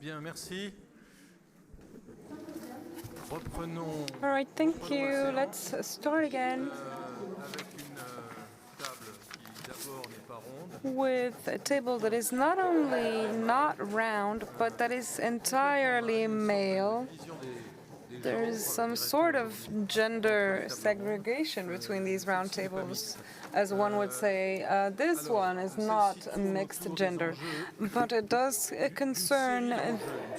Bien, merci. Reprenons. All right, thank you. Let's start again Avec une table qui d'abord n'est pas ronde. with a table that is not only not round, but that is entirely male. There is some sort of gender segregation between these round tables, as one would say. This one is not a mixed gender, but it does concern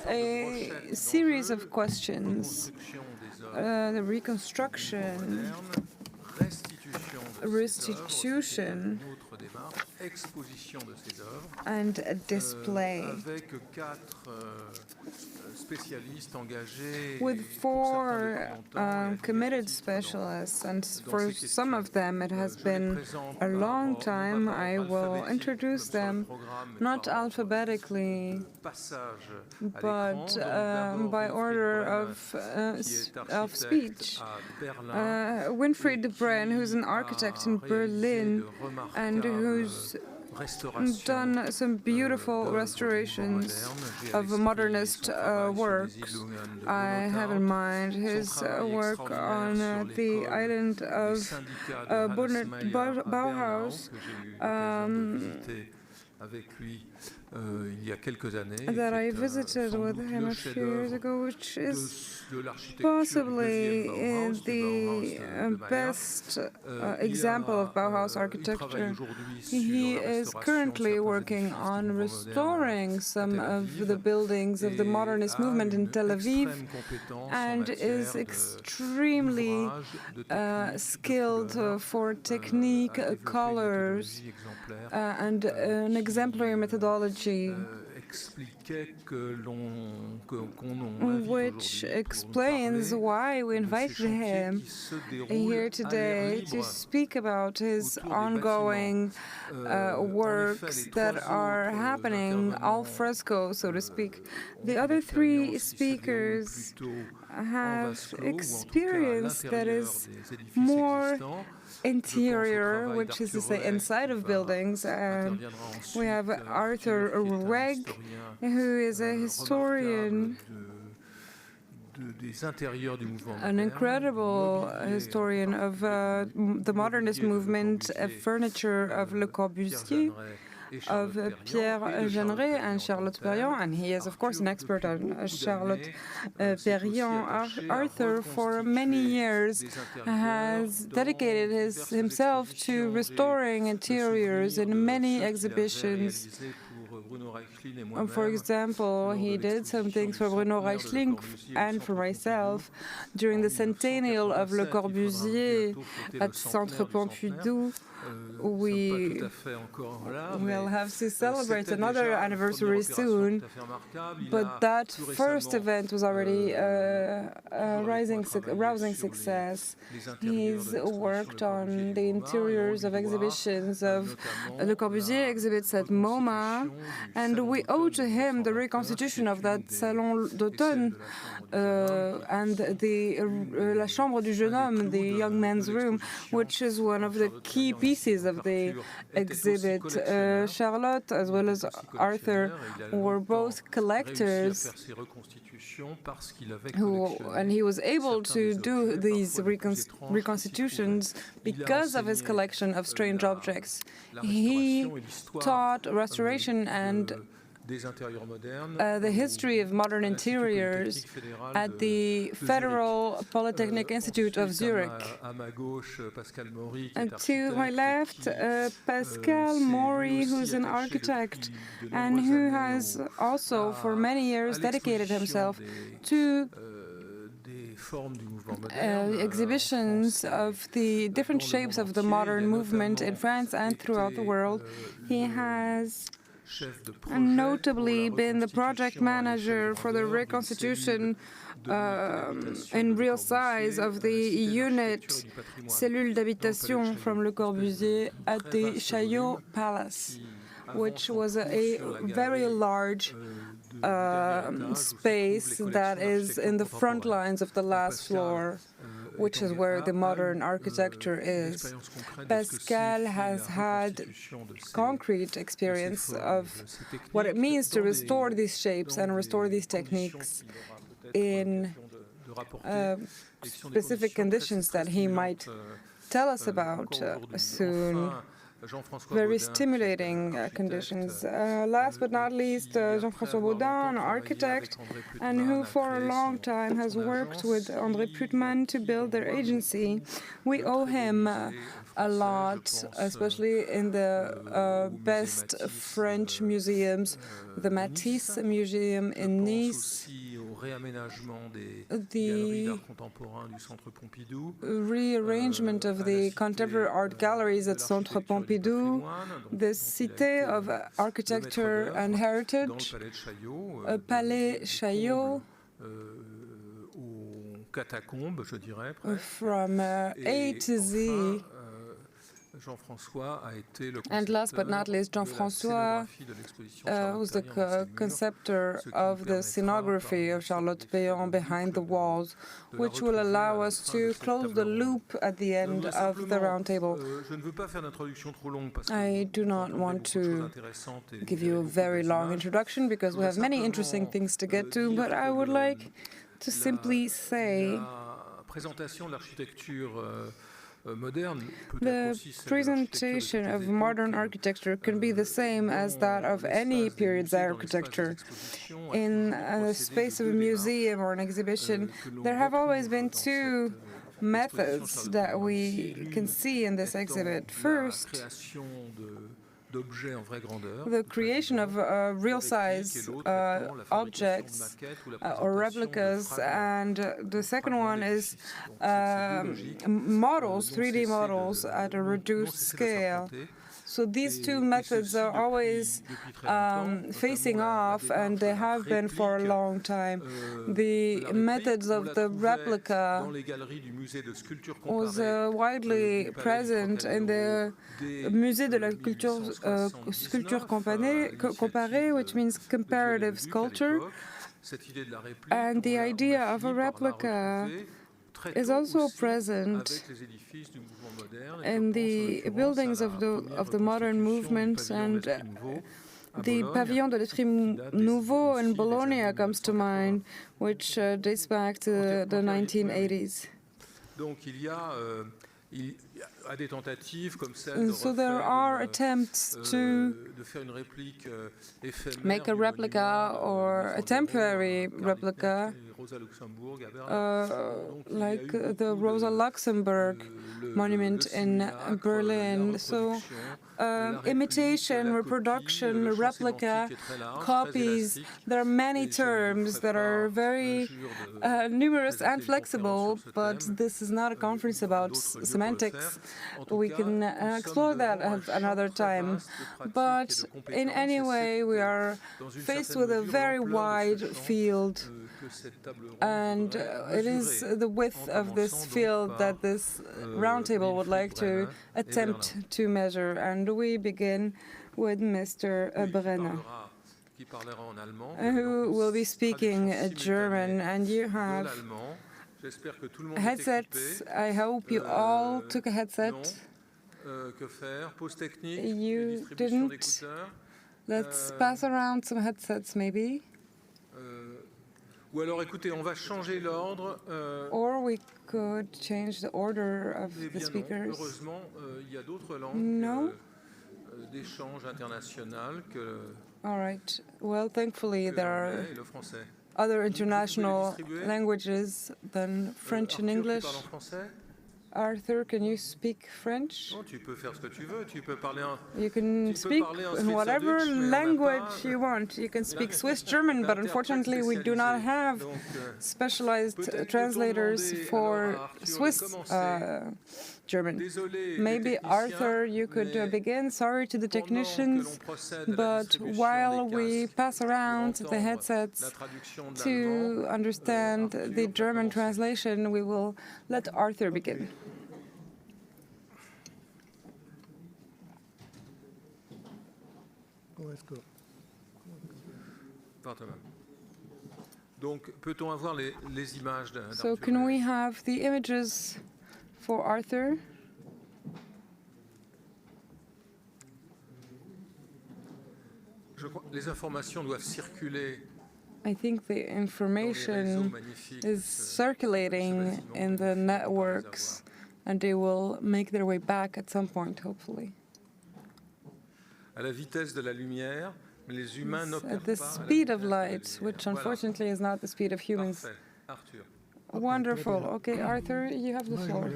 a series of questions. The reconstruction, restitution, and a display. With 4 committed specialists, and for some of them it has been a long time. I will introduce them not alphabetically, but by order of speech. Winfried Brenne, who's an architect in Berlin and who's done some beautiful restorations of modernist works. I have in mind his work on the island of Bauhaus, that I visited with him a few years ago, which is possibly the best example of Bauhaus architecture. He is currently working on restoring some of the buildings of the modernist movement in Tel Aviv and is extremely skilled for technique, colors, and an exemplary methodology, which explains why we invited him here today to speak about his ongoing works that are happening al fresco, so to speak. The other 3 speakers have experience that is more interior, which is to say inside of buildings. We have Arthur Rüegg, who is a historian, an incredible historian of the modernist movement, furniture of Le Corbusier, of Pierre Jeanneret and Charlotte Perriand, and he is, of course, an expert on Charlotte Perriand. Arthur, for many years, has dedicated himself to restoring interiors in many exhibitions. For example, he did some things for Bruno Reichling and for myself during the centennial of Le Corbusier at Centre Pompidou. We will have to celebrate another anniversary soon, but that first event was already rousing success. He's worked on the interiors of exhibitions of Le Corbusier exhibits at MoMA, and we owe to him the reconstitution of that Salon d'Automne and the La Chambre du Jeune Homme, the young man's room, which is one of the key pieces of the exhibit. Charlotte, as well as Arthur, were both collectors, and he was able to do these reconstitutions because of his collection of strange objects. He taught restoration and the history of modern interiors at the Federal Polytechnique Institute of Zurich. And to my left, Pascal Mory, who's an architect and who has also for many years dedicated himself to exhibitions of the different shapes of the modern movement in France and throughout the world. He has notably been the project manager for the reconstitution in real size of the unit cellule d'habitation from Le Corbusier at the Chaillot Palace, which was a very large space that is in the front lines of the last floor which is where the modern architecture is. Pascal has had concrete experience of what it means to restore these shapes and restore these techniques in specific conditions that he might tell us about soon. Very stimulating conditions. Last but not least, Jean-François Bodin, an architect, and who for a long time has worked with André Putman to build their agency. We owe him a lot, especially in the best French museums, the Matisse Museum in Nice, the rearrangement of the contemporary art galleries at Centre Pompidou, the Cité of Architecture and Heritage, Palais Chaillot, from A to Z. And last but not least, Jean-François was the conceptor of the scenography of Charlotte Perriand behind the walls, which will allow us to close the loop at the end of the round table. I do not want to give you a very long introduction because we have many interesting things to get to, but I would like to simply say the presentation of modern architecture can be the same as that of any period's architecture. In the space of a museum or an exhibition, there have always been two methods that we can see in this exhibit. First, the creation of real-size objects or replicas, and the second one is models, 3D models at a reduced scale. So these two methods are always facing off, and they have been for a long time. The methods of the replica was widely present in the Musée de la Sculpture Comparée, which means comparative sculpture. And the idea of a replica is also present in the buildings of the modern movement, and the Pavillon de l'Esprit Nouveau in Bologna comes to mind, which dates back to the 1980s. And so there are attempts to make a replica or a temporary replica, like the Rosa Luxemburg monument in Berlin. So imitation, reproduction, replica, copies, there are many terms that are very numerous and flexible, but this is not a conference about semantics. We can explore that at another time. But in any way, we are faced with a very wide field, and it is the width of this field that this roundtable would like to attempt to measure. And we begin with Mr. Brenne, who will be speaking German, and you have headsets. I hope you all took a headset. You didn't? Let's pass around some headsets, maybe. Or we could change the order of the speakers. No? All right. Well, thankfully, there are other international languages than French and English. Arthur, can you speak French? You can speak in whatever language you want. You can speak Swiss German, but unfortunately we do not have specialized translators for Swiss German. Maybe Arthur, you could begin. Sorry to the technicians, but while we pass around the headsets to understand the German translation, we will let Arthur begin. Donc, peut-on avoir les images d'Arthur? So can we have the images for Arthur? Je crois que les informations doivent circuler. I think the information is circulating in the networks, and they will make their way back at some point, hopefully. À la vitesse de la lumière, mais les humains n'opèrent At the pas speed of light, which unfortunately is not the speed of humans. Parfait. Arthur. Wonderful. Okay, Arthur, you have the floor.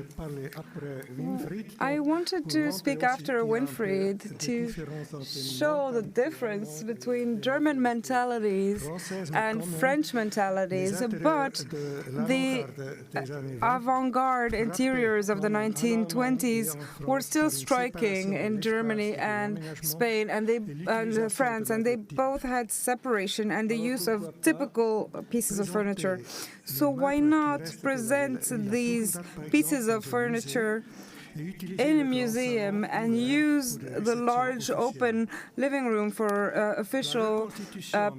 I wanted to speak after Winfried to show the difference between German mentalities and French mentalities, but the avant-garde interiors of the 1920s were still striking in Germany and Spain and France, and they both had separation and the use of typical pieces of furniture. So why not present these pieces of furniture in a museum and use the large open living room for official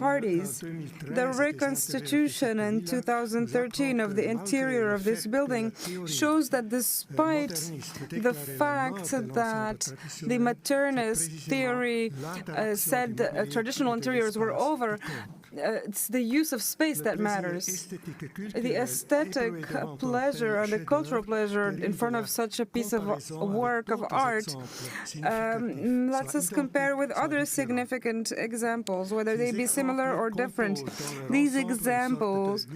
parties? The reconstitution in 2013 of the interior of this building shows that despite the fact that the Modernist theory said that traditional interiors were over, it's the use of space that matters. The aesthetic pleasure and the cultural pleasure in front of such a piece of work of art lets us compare with other significant examples, whether they be similar or different. These examples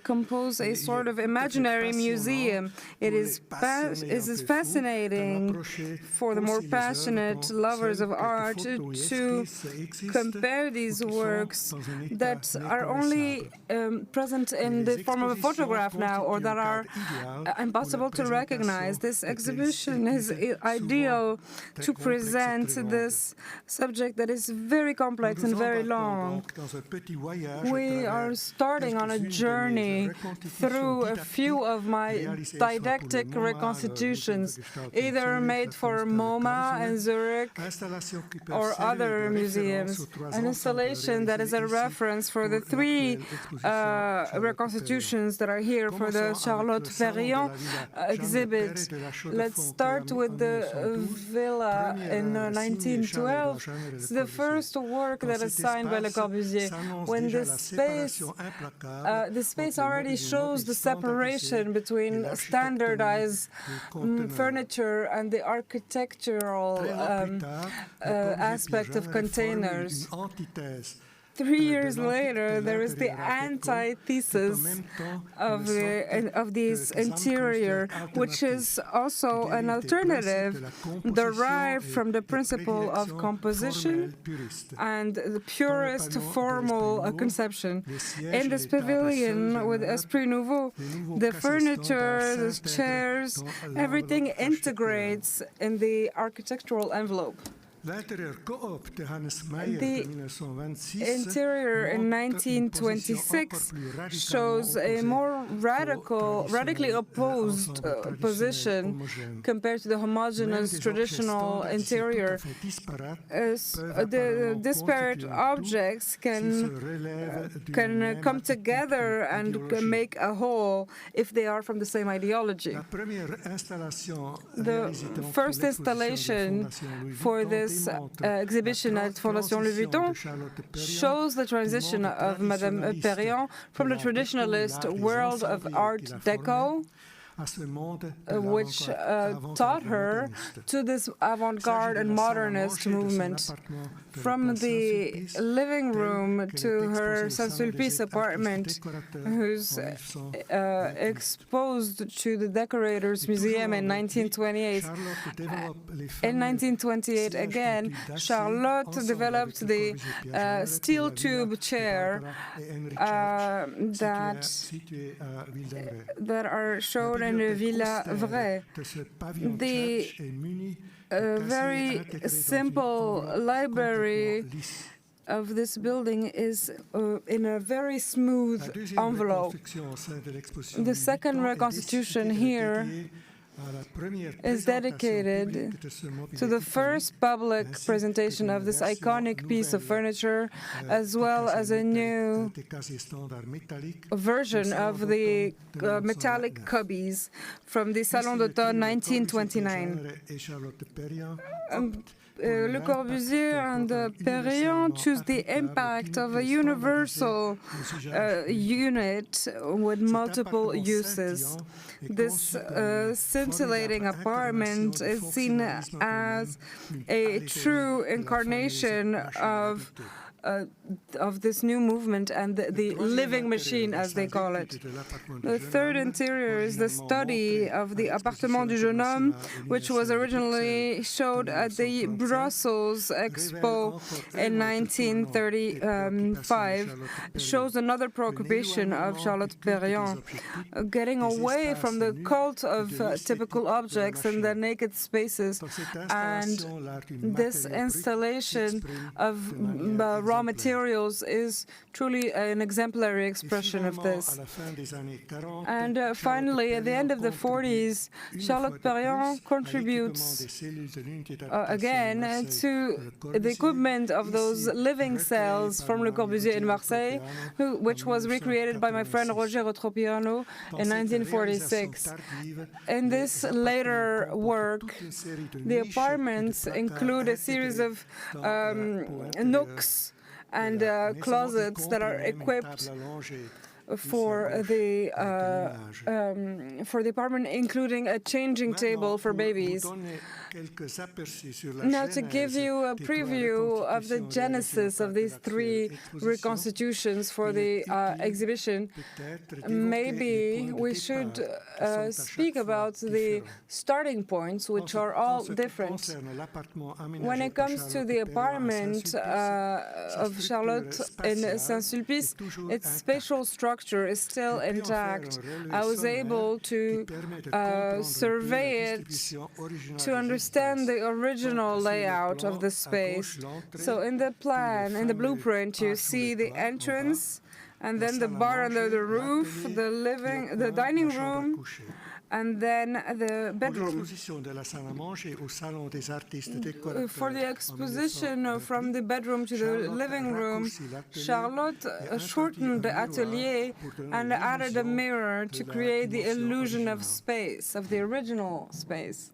compose a sort of imaginary museum. It is fascinating for the more passionate lovers of art to compare these works that are only present in the form of a photograph now, or that are impossible to recognize. This exhibition is ideal to present this subject that is very complex and very long. We are starting on a journey through a few of my didactic reconstitutions, either made for MoMA in Zurich or other museums. An installation that is a reference for the three reconstitutions that are here for the Charlotte Perriand exhibit. Let's start with the villa in 1912. It's the first work that is signed by Le Corbusier. When the space already shows the separation between standardized furniture and the architectural aspect of containers. 3 years later, there is the antithesis of this interior, which is also an alternative derived from the principle of composition and the purest formal conception. In this pavilion with Esprit Nouveau, the furniture, the chairs, everything integrates in the architectural envelope. The interior in 1926 shows a more radically opposed position compared to the homogeneous traditional interior. The disparate objects can come together and make a whole if they are from the same ideology. The first installation for this exhibition at Fondation Louis Vuitton shows the transition of Madame Perriand from the traditionalist world of Art Deco, which taught her, to this avant-garde and modernist movement. From the living room to her Saint-Sulpice apartment, who's exposed to the Decorators Museum in 1928. In 1928 again, Charlotte developed the steel tube chair that are shown in the Villa Vraie. The very simple library of this building is in a very smooth envelope. The second reconstitution here is dedicated to the first public presentation of this iconic piece of furniture, as well as a new version of the metallic cubbies from the Salon d'Automne 1929. Le Corbusier and Perriand choose the impact of a universal unit with multiple uses. This scintillating apartment is seen as a true incarnation of this new movement and the living machine, as they call it. The third interior is the study of the Appartement du Jeune Homme, which was originally showed at the Brussels Expo in 1935. It shows another preoccupation of Charlotte Perriand, getting away from the cult of typical objects and their naked spaces. And this installation of raw materials is truly an exemplary expression of this. And finally, at the end of the 40s, Charlotte Perriand contributes again to the equipment of those living cells from Le Corbusier in Marseille, which was recreated by my friend Roger Rotropiano in 1946. In this later work, the apartments include a series of nooks and closets that are equipped for the apartment, including a changing table for babies. Now, to give you a preview of the genesis of these three reconstitutions for the exhibition, maybe we should speak about the starting points, which are all different. When it comes to the apartment of Charlotte in Saint-Sulpice, its spatial structure is still intact. I was able to survey it to understand the original layout of the space. So in the plan, in the blueprint, you see the entrance, and then the bar under the roof, the dining room, and then the bedroom. For the exposition from the bedroom to the living room, Charlotte shortened the atelier and added a mirror to create the illusion of space, of the original space.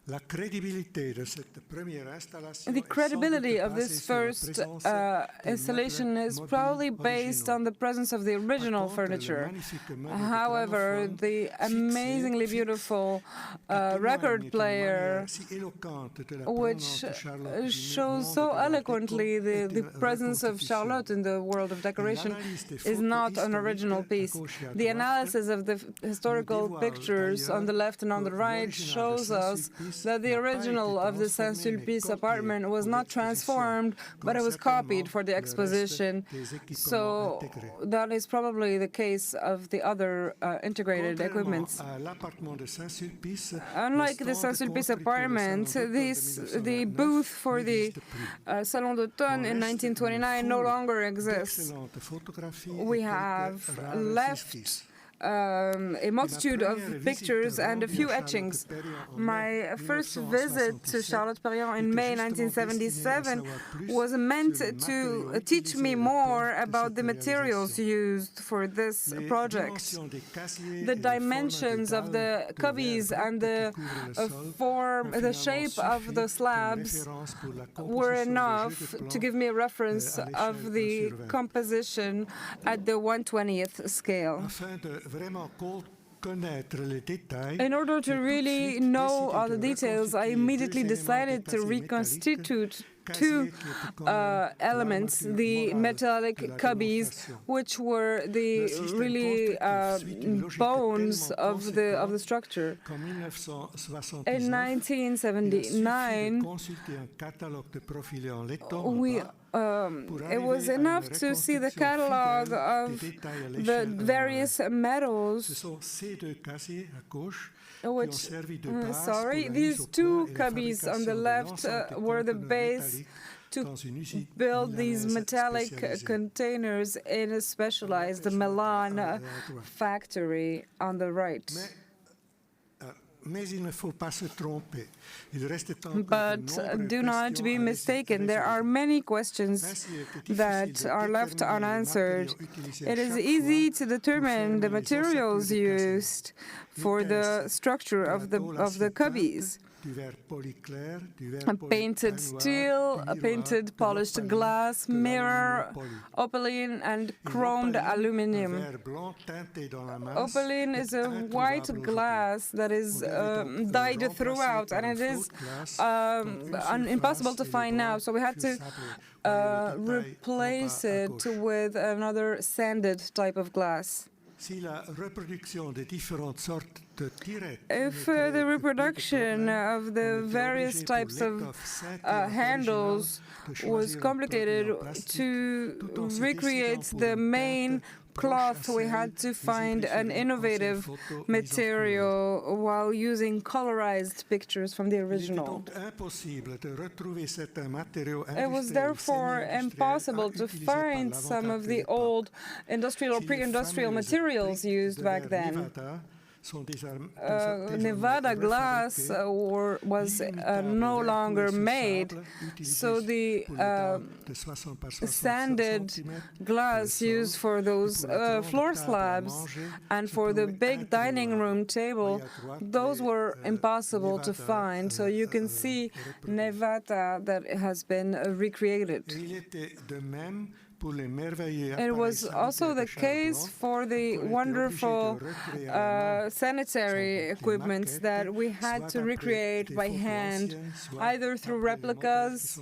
The credibility of this first installation is probably based on the presence of the original furniture. However, the amazingly beautiful record player, which shows so eloquently the presence of Charlotte in the world of decoration, is not an original piece. The analysis of the historical pictures on the left and on the right shows us that the original of the Saint-Sulpice apartment was not transformed, but it was copied for the exposition. So that is probably the case of the other integrated equipments. Unlike the Saint-Sulpice apartment, the booth for the Salon d'Automne in 1929 no longer exists. We have left a multitude of pictures and a few etchings. My first visit to Charlotte Perriand in May 1977 was meant to teach me more about the materials used for this project. The dimensions of the cubbies and the shape of the slabs were enough to give me a reference of the composition at the 1/20th scale. In order to really know all the details, I immediately decided to reconstitute two elements, the metallic cubbies, which were the really bones of the structure. In 1979, it was enough to see the catalog of the various metals, these two cubbies on the left were the base to build these metallic containers in a specialized Milan factory on the right. But do not be mistaken, there are many questions that are left unanswered. It is easy to determine the materials used for the structure of the cubbies. Painted steel, painted polished glass, mirror, opaline, and chromed aluminum. Opaline is a white glass that is dyed throughout, and it is impossible to find now, so we had to replace it with another sanded type of glass. If the reproduction of the various types of handles was complicated, to recreate the main cloth, we had to find an innovative material while using colorized pictures from the original. It was therefore impossible to find some of the old industrial or pre-industrial materials used back then. Nevada glass was no longer made, so the sanded glass used for those floor slabs and for the big dining room table, those were impossible to find. So you can see Nevada that has been recreated. It was also the case for the wonderful sanitary equipment that we had to recreate by hand, either through replicas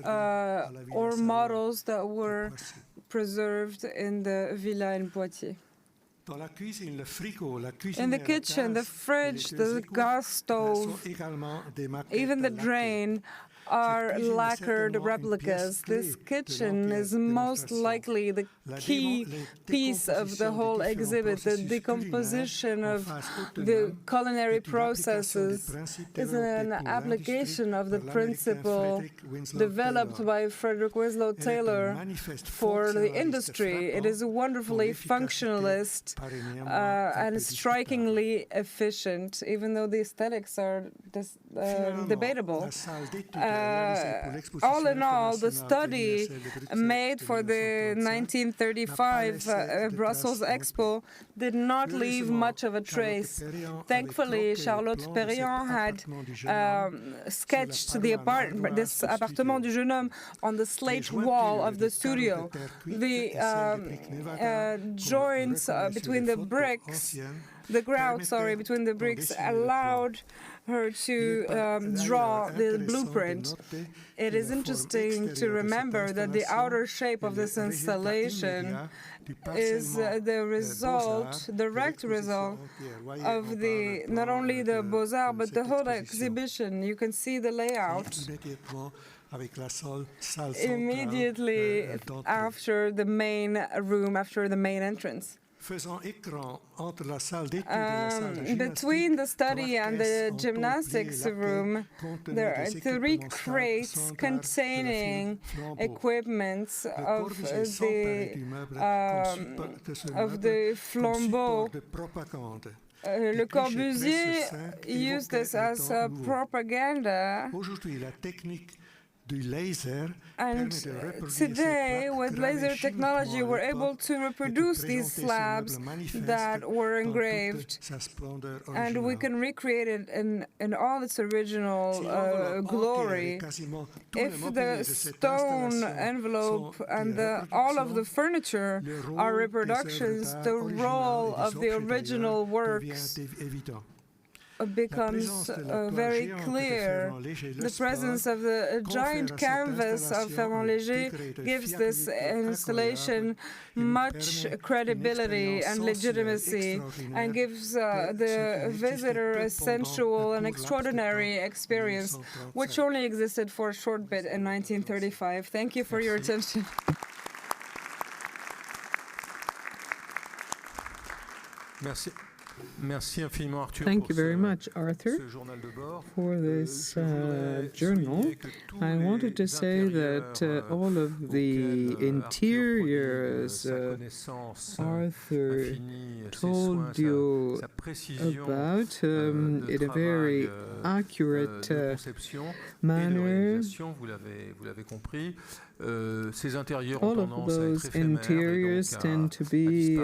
or models that were preserved in the villa in Poitiers. In the kitchen, the fridge, the gas stove, even the drain are lacquered replicas. This kitchen is most likely the key piece of the whole exhibit. The decomposition of the culinary processes is an application of the principle developed by Frederick Winslow Taylor for the industry. It is wonderfully functionalist and strikingly efficient, even though the aesthetics are debatable. All in all, the study made for the 1935 Brussels Expo did not leave much of a trace. Thankfully, Charlotte Perriand had sketched this appartement du jeune homme on the slate wall of the studio. The joints between the bricks, the grout, between the bricks allowed her to draw the blueprint. It is interesting to remember that the outer shape of this installation is the result, direct result of not only the Beaux-Arts, but the whole exhibition. You can see the layout immediately after the main room, after the main entrance. Between the study and the gymnastics room, there are 3 crates containing equipments of the flambeau. Le Corbusier used this as propaganda. And today, with laser technology, we're able to reproduce these slabs that were engraved, and we can recreate it in all its original glory. If the stone envelope and all of the furniture are reproductions, the role of the original works becomes very clear. The presence of the giant canvas of Fernand Léger gives this installation much credibility and legitimacy, and gives the visitor a sensual and extraordinary experience, which only existed for a short bit in 1935. Thank you for your attention. Merci. Thank you very much, Arthur, for this journal. I wanted to say that all of the interiors Arthur told you about in a very accurate manner. All of those interiors tend to be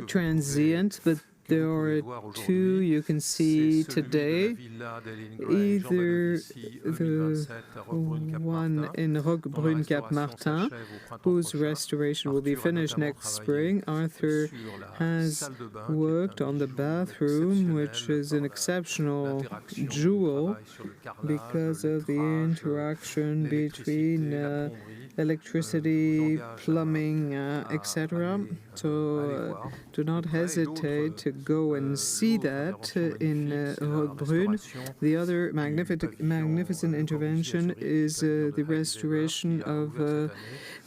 transient, but there are two you can see today, either the one in Rüegg Cap Martin, whose restoration will be finished next spring. Arthur has worked on the bathroom, which is an exceptional jewel because of the interaction between electricity, plumbing, etc. So do not hesitate to go and see that in Rüegg. The other magnificent intervention is the restoration of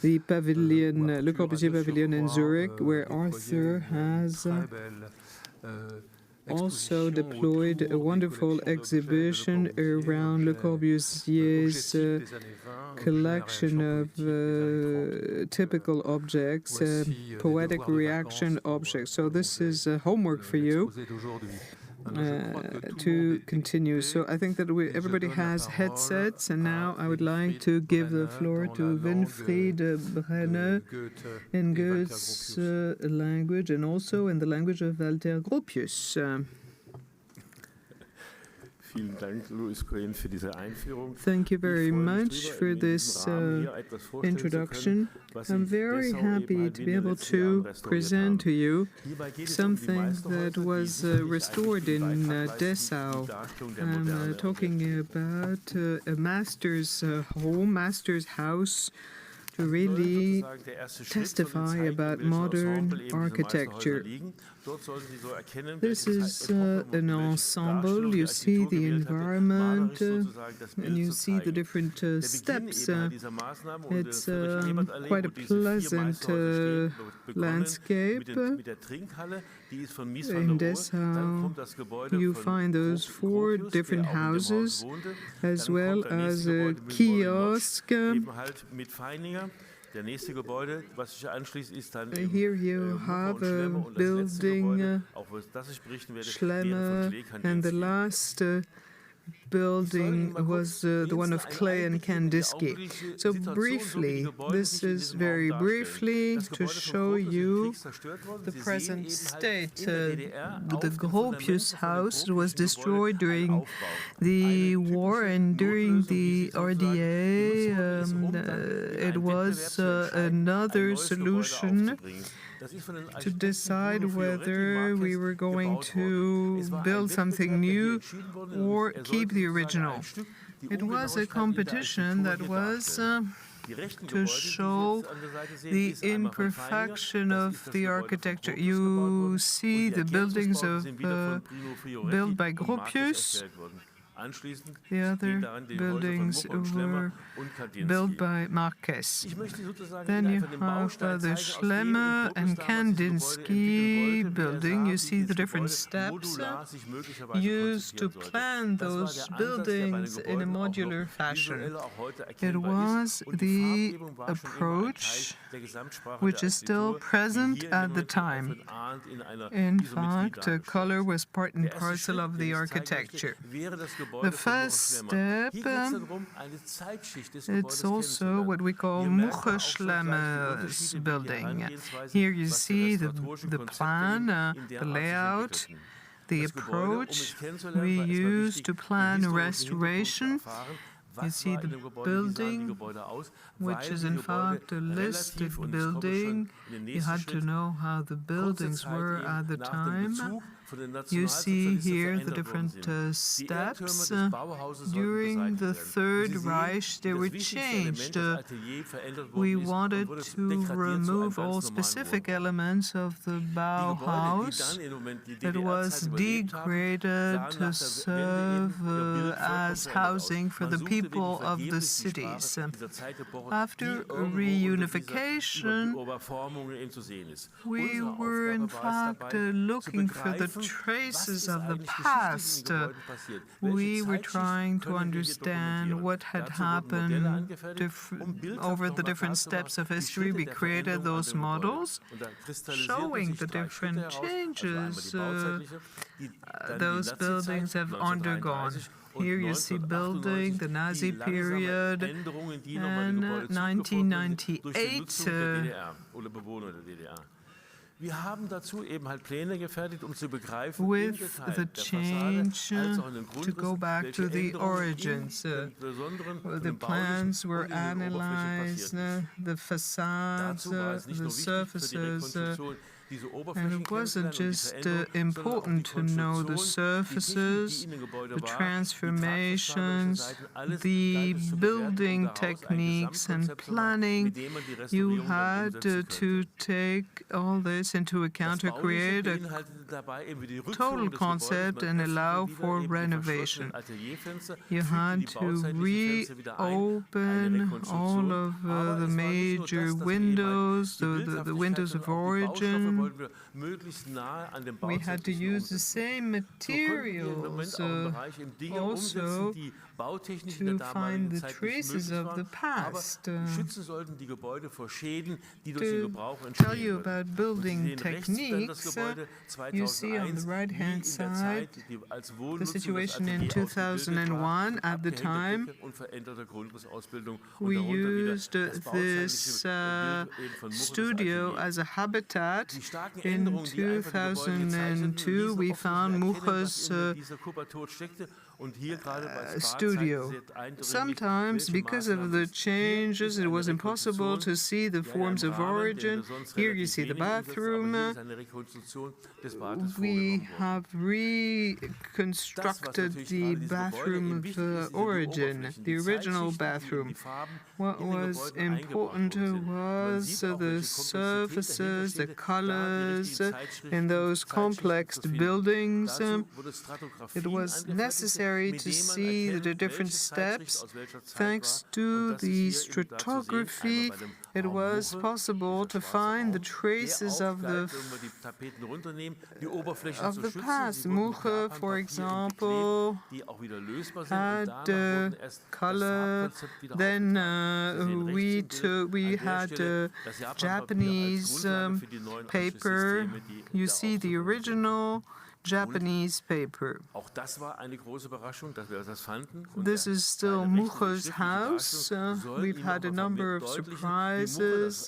the pavilion, Le Corbusier Pavilion in Zurich, where Arthur has also deployed a wonderful exhibition around Le Corbusier's collection of typical objects, poetic reaction objects. So this is homework for you to continue. So I think that everybody has headsets, and now I would like to give the floor to Winfried Brenne in Goethe's language and also in the language of Walter Gropius. Thank you very much for this introduction. I'm very happy to be able to present to you something that was restored in Dessau. I'm talking about a master's home, master's house, to really testify about modern architecture. This is an ensemble. You see the environment and you see the different steps. It's quite a pleasant landscape. In Dessau, you find those 4 different houses, as well as a kiosk. Here you have a building, Schlemmer, and the last building was the one of Clay and Kandinsky. So briefly, this is very briefly to show you the present state. The Gropius house was destroyed during the war, and during the RDA, it was another solution to decide whether we were going to build something new or keep the original. It was a competition that was to show the imperfection of the architecture. You see the buildings built by Gropius. The other buildings were built by Marquez. Then you have the Schlemmer and Kandinsky building. You see the different steps used to plan those buildings in a modular fashion. It was the approach which is still present at the time. In fact, color was part and parcel of the architecture. The first step, it's also what we call Muche Schlemmer's building. Here you see the plan, the layout, the approach we use to plan restoration. You see the building, which is in fact a listed building. You had to know how the buildings were at the time. You see here the different steps. During the Third Reich, they were changed. We wanted to remove all specific elements of the Bauhaus that was degraded to serve as housing for the people of the cities. After reunification, we were in fact looking for the traces of the past. We were trying to understand what had happened over the different steps of history. We created those models showing the different changes those buildings have undergone. Here you see building, the Nazi period, and 1998. With the change to go back to the origins. The plans were analyzed, the facades, the surfaces, and it wasn't just important to know the surfaces, the transformations, the building techniques and planning. You had to take all this into account to create a total concept and allow for renovation. You had to reopen all of the major windows, the windows of origin. We had to use the same materials also to find the traces of the past. To tell you about building techniques, you see on the right-hand side the situation in 2001. At the time, we used this studio as a habitat. In 2002, we found Mucher's studio. Sometimes, because of the changes, it was impossible to see the forms of origin. Here you see the bathroom. We have reconstructed the bathroom of origin, the original bathroom. What was important was the surfaces, the colors in those complex buildings. It was necessary to see the different steps. Thanks to the stratigraphy, it was possible to find the traces of the past. Mucher, for example, had color. Then we had Japanese paper. You see the original Japanese paper. This is still Mucher's house. We've had a number of surprises.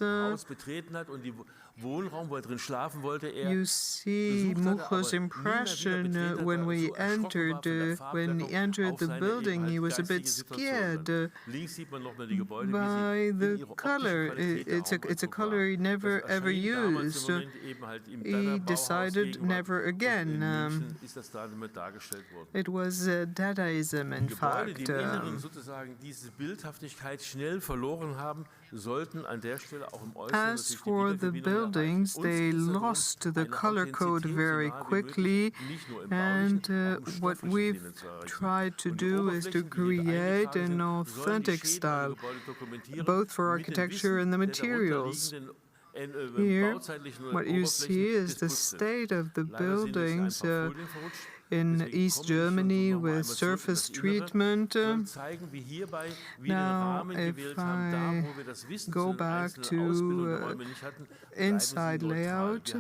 You see Mucher's impression when we entered. When he entered the building, he was a bit scared by the color. It's a color he never ever used. He decided never again. It was Dadaism, in fact. As for the buildings, they lost the color code very quickly, and what we've tried to do is to create an authentic style, both for architecture and the materials. Here, what you see is the state of the buildings in East Germany with surface treatment. Now, if I go back to inside layout,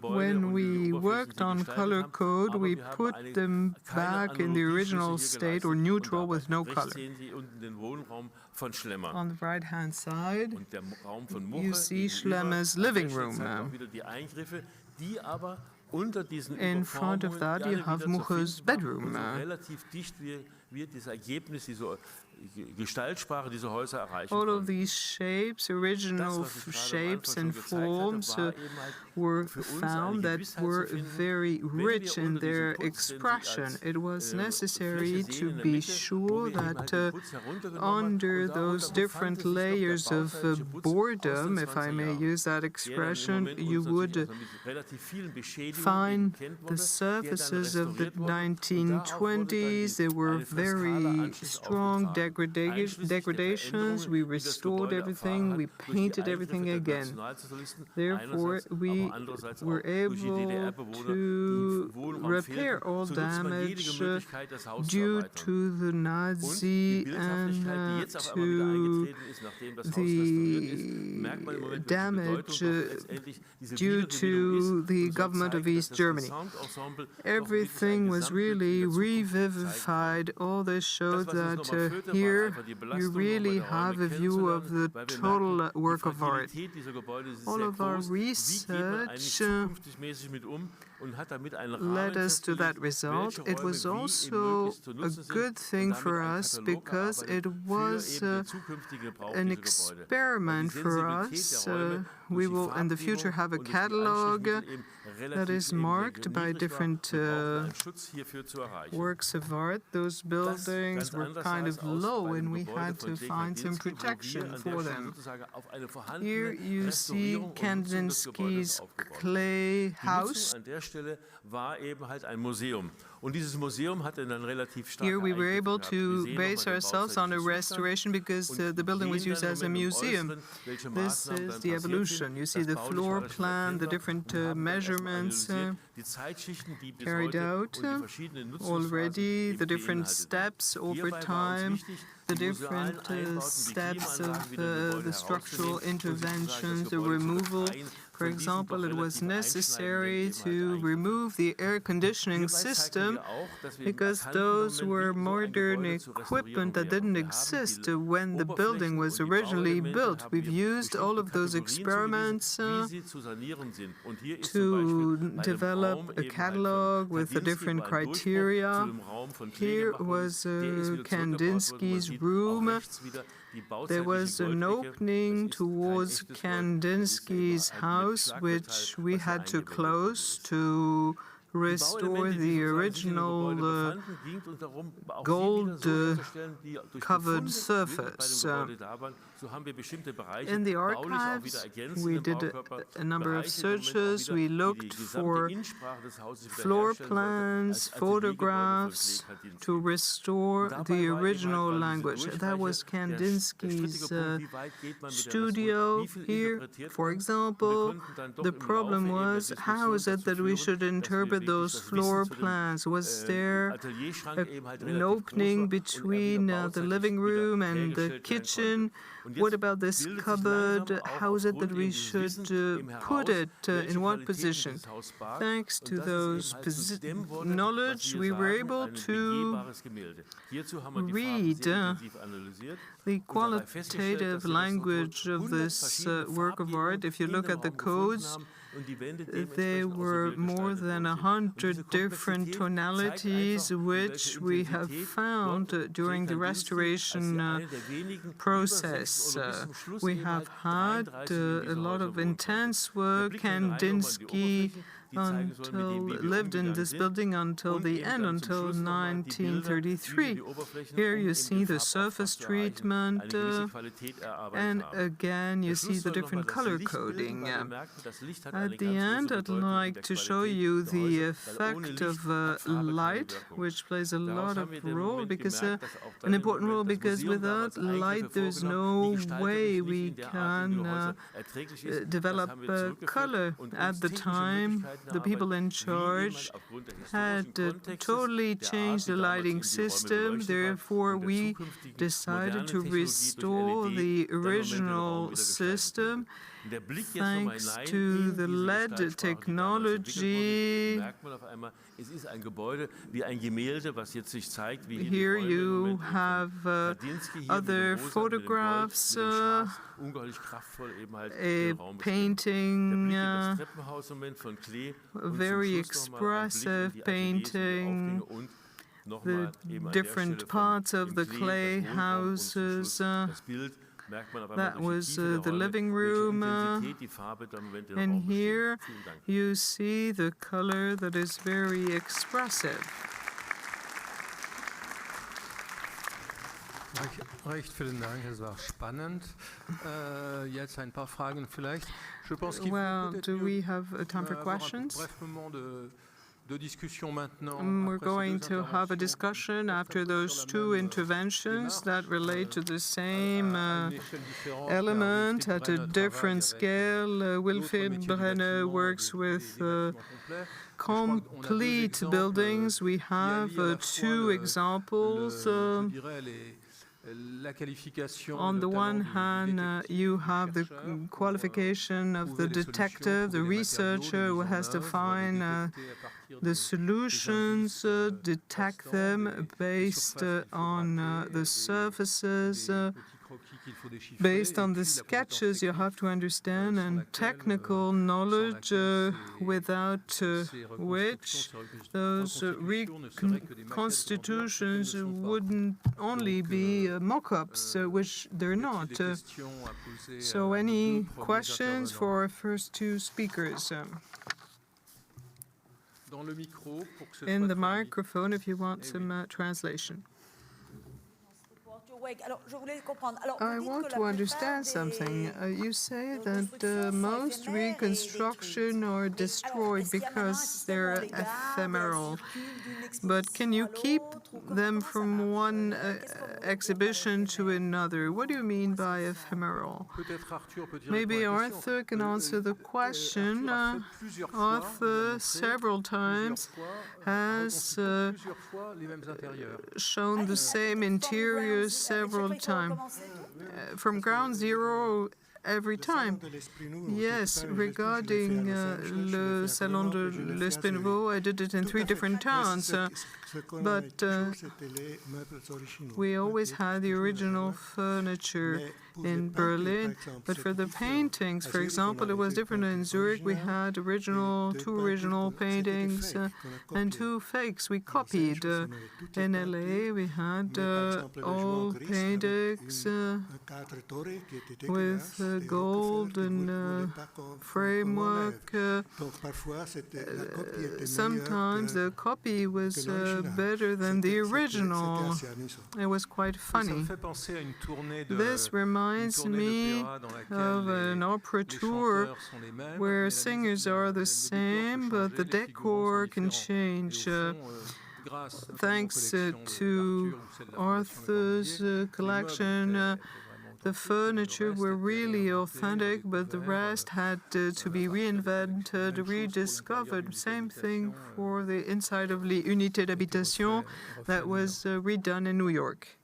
when we worked on color code, we put them back in the original state or neutral with no color. On the right-hand side, you see Schlemmer's living room. In front of that, you have Mucher's bedroom. All of these shapes, original shapes and forms were found that were very rich in their expression. It was necessary to be sure that under those different layers of boredom, if I may use that expression, you would find the surfaces of the 1920s. There were very strong degradations. We restored everything. We painted everything again. Therefore, we were able to repair all damage due to the Nazi and to the damage due to the government of East Germany. Everything was really revivified. All this showed that here you really have a view of the total work of art. All of our research led us to that result. It was also a good thing for us because it was an experiment for us. We will in the future have a catalog that is marked by different works of art. Those buildings were kind of low and we had to find some protection for them. Here you see Kandinsky's clay house. Here we were able to base ourselves on a restoration because the building was used as a museum. This is the evolution. You see the floor plan, the different measurements carried out already, the different steps over time, the different steps of the structural interventions, the removal. For example, it was necessary to remove the air conditioning system because those were modern equipment that didn't exist when the building was originally built. We've used all of those experiments to develop a catalog with the different criteria. Here was Kandinsky's room. There was an opening towards Kandinsky's house, which we had to close to restore the original gold-covered surface. In the archives, we did a number of searches. We looked for floor plans, photographs to restore the original language. That was Kandinsky's studio here. For example, the problem was, how is it that we should interpret those floor plans? Was there an opening between the living room and the kitchen? What about this cupboard? How is it that we should put it in what position? Thanks to those knowledge, we were able to read the qualitative language of this work of art. If you look at the codes, there were more than 100 different tonalities which we have found during the restoration process. We have had a lot of intense work. Kandinsky lived in this building until the end, until 1933. Here you see the surface treatment, and again you see the different color coding. At the end, I'd like to show you the effect of light, which plays a lot of role, because an important role, because without light there's no way we can develop color. At the time, the people in charge had totally changed the lighting system. Therefore, we decided to restore the original system. Thanks to the LED technology, here you have other photographs, a painting, a very expressive painting the different parts of the clay houses. That was the living room. And here you see the color that is very expressive. Recht vielen Dank, es war spannend. Jetzt ein paar Fragen vielleicht. Je pense qu'il Well, do we have time for questions? We're going to have a discussion after those two interventions that relate to the same element at a different scale. Winfried Brenne works with complete buildings. We have two examples. On the one hand, you have the qualification of the detective, the researcher who has to find the solutions, detect them based on the surfaces, based on the sketches you have to understand, and technical knowledge without which those reconstitutions wouldn't only be mock-ups, which they're not. So any questions for our first two speakers? In the microphone, if you want some translation. I want to understand something. You say that most reconstruction are destroyed because they're ephemeral. But can you keep them from one exhibition to another? What do you mean by ephemeral? Maybe Arthur can answer the question. Arthur several times has shown the same interiors several times, from ground zero every time. Yes, regarding Le Salon de l'Esprit Nouveau, I did it in 3 different towns, but we always had the original furniture in Berlin. But for the paintings, for example, it was different. In Zurich, we had 2 original paintings and 2 fakes we copied. In LA, we had old paintings with golden framework. Sometimes the copy was better than the original. It was quite funny. This reminds me of an opera tour where singers are the same, but the decor can change. Thanks to Arthur's collection, the furniture were really authentic, but the rest had to be reinvented, rediscovered. Same thing for the inside of Les Unités d'Habitation that was redone in New York.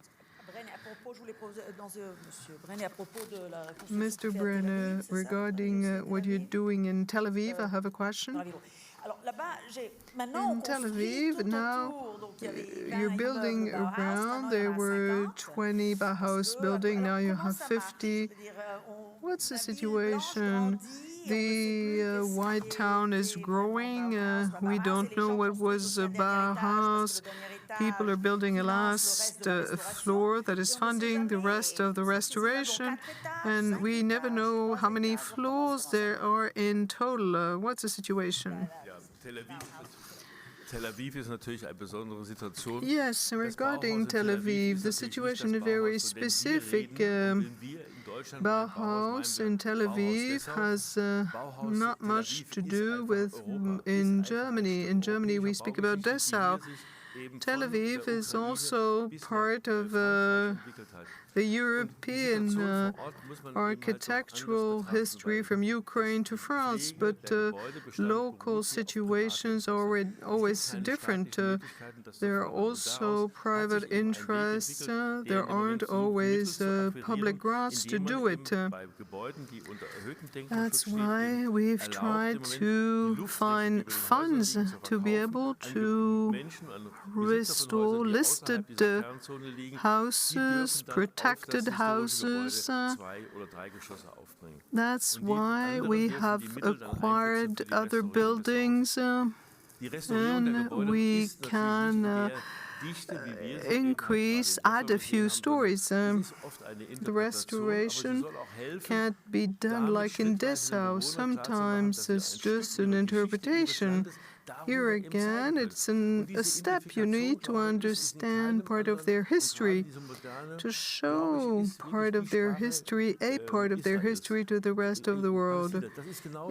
Mr. Brenne, regarding what you're doing in Tel Aviv, I have a question. In Tel Aviv, now you're building around. There were 20 Bauhaus buildings, now you have 50. What's the situation? The White Town is growing. We don't know what was a Bauhaus. People are building a last floor that is funding the rest of the restoration, and we never know how many floors there are in total. What's the situation? Yes, regarding Tel Aviv, the situation is very specific. Bauhaus in Tel Aviv has not much to do with in Germany. In Germany, we speak about Dessau. Tel Aviv is also part of the European architectural history from Ukraine to France, but local situations are always different. There are also private interests. There aren't always public grants to do it. That's why we've tried to find funds to be able to restore listed houses, protected houses. That's why we have acquired other buildings, and we can increase, add a few stories. The restoration can't be done like in Dessau. Sometimes it's just an interpretation. Here again, it's a step. You need to understand part of their history, to show part of their history, a part of their history to the rest of the world.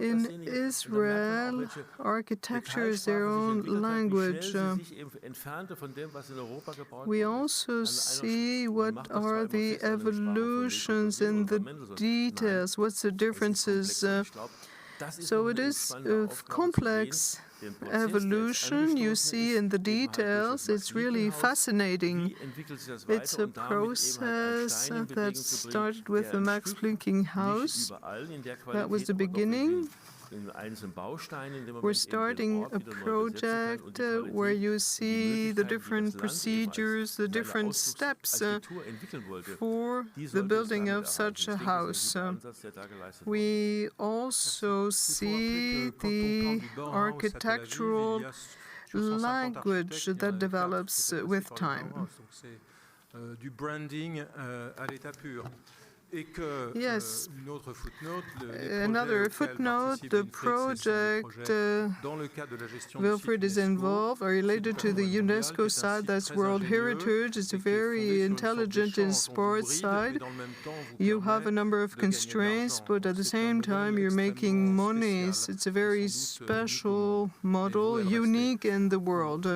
In Israel, architecture is their own language. We also see what are the evolutions in the details, what's the differences. So it is complex evolution you see in the details. It's really fascinating. It's a process that started with the Max Planck house. That was the beginning. We're starting a project where you see the different procedures, the different steps for the building of such a house. We also see the architectural language that develops with time. Yes, another footnote, the project Winfried is involved are related to the UNESCO side, that's World Heritage. It's a very intelligent and sports side. You have a number of constraints, but at the same time you're making monies. It's a very special model, unique in the world.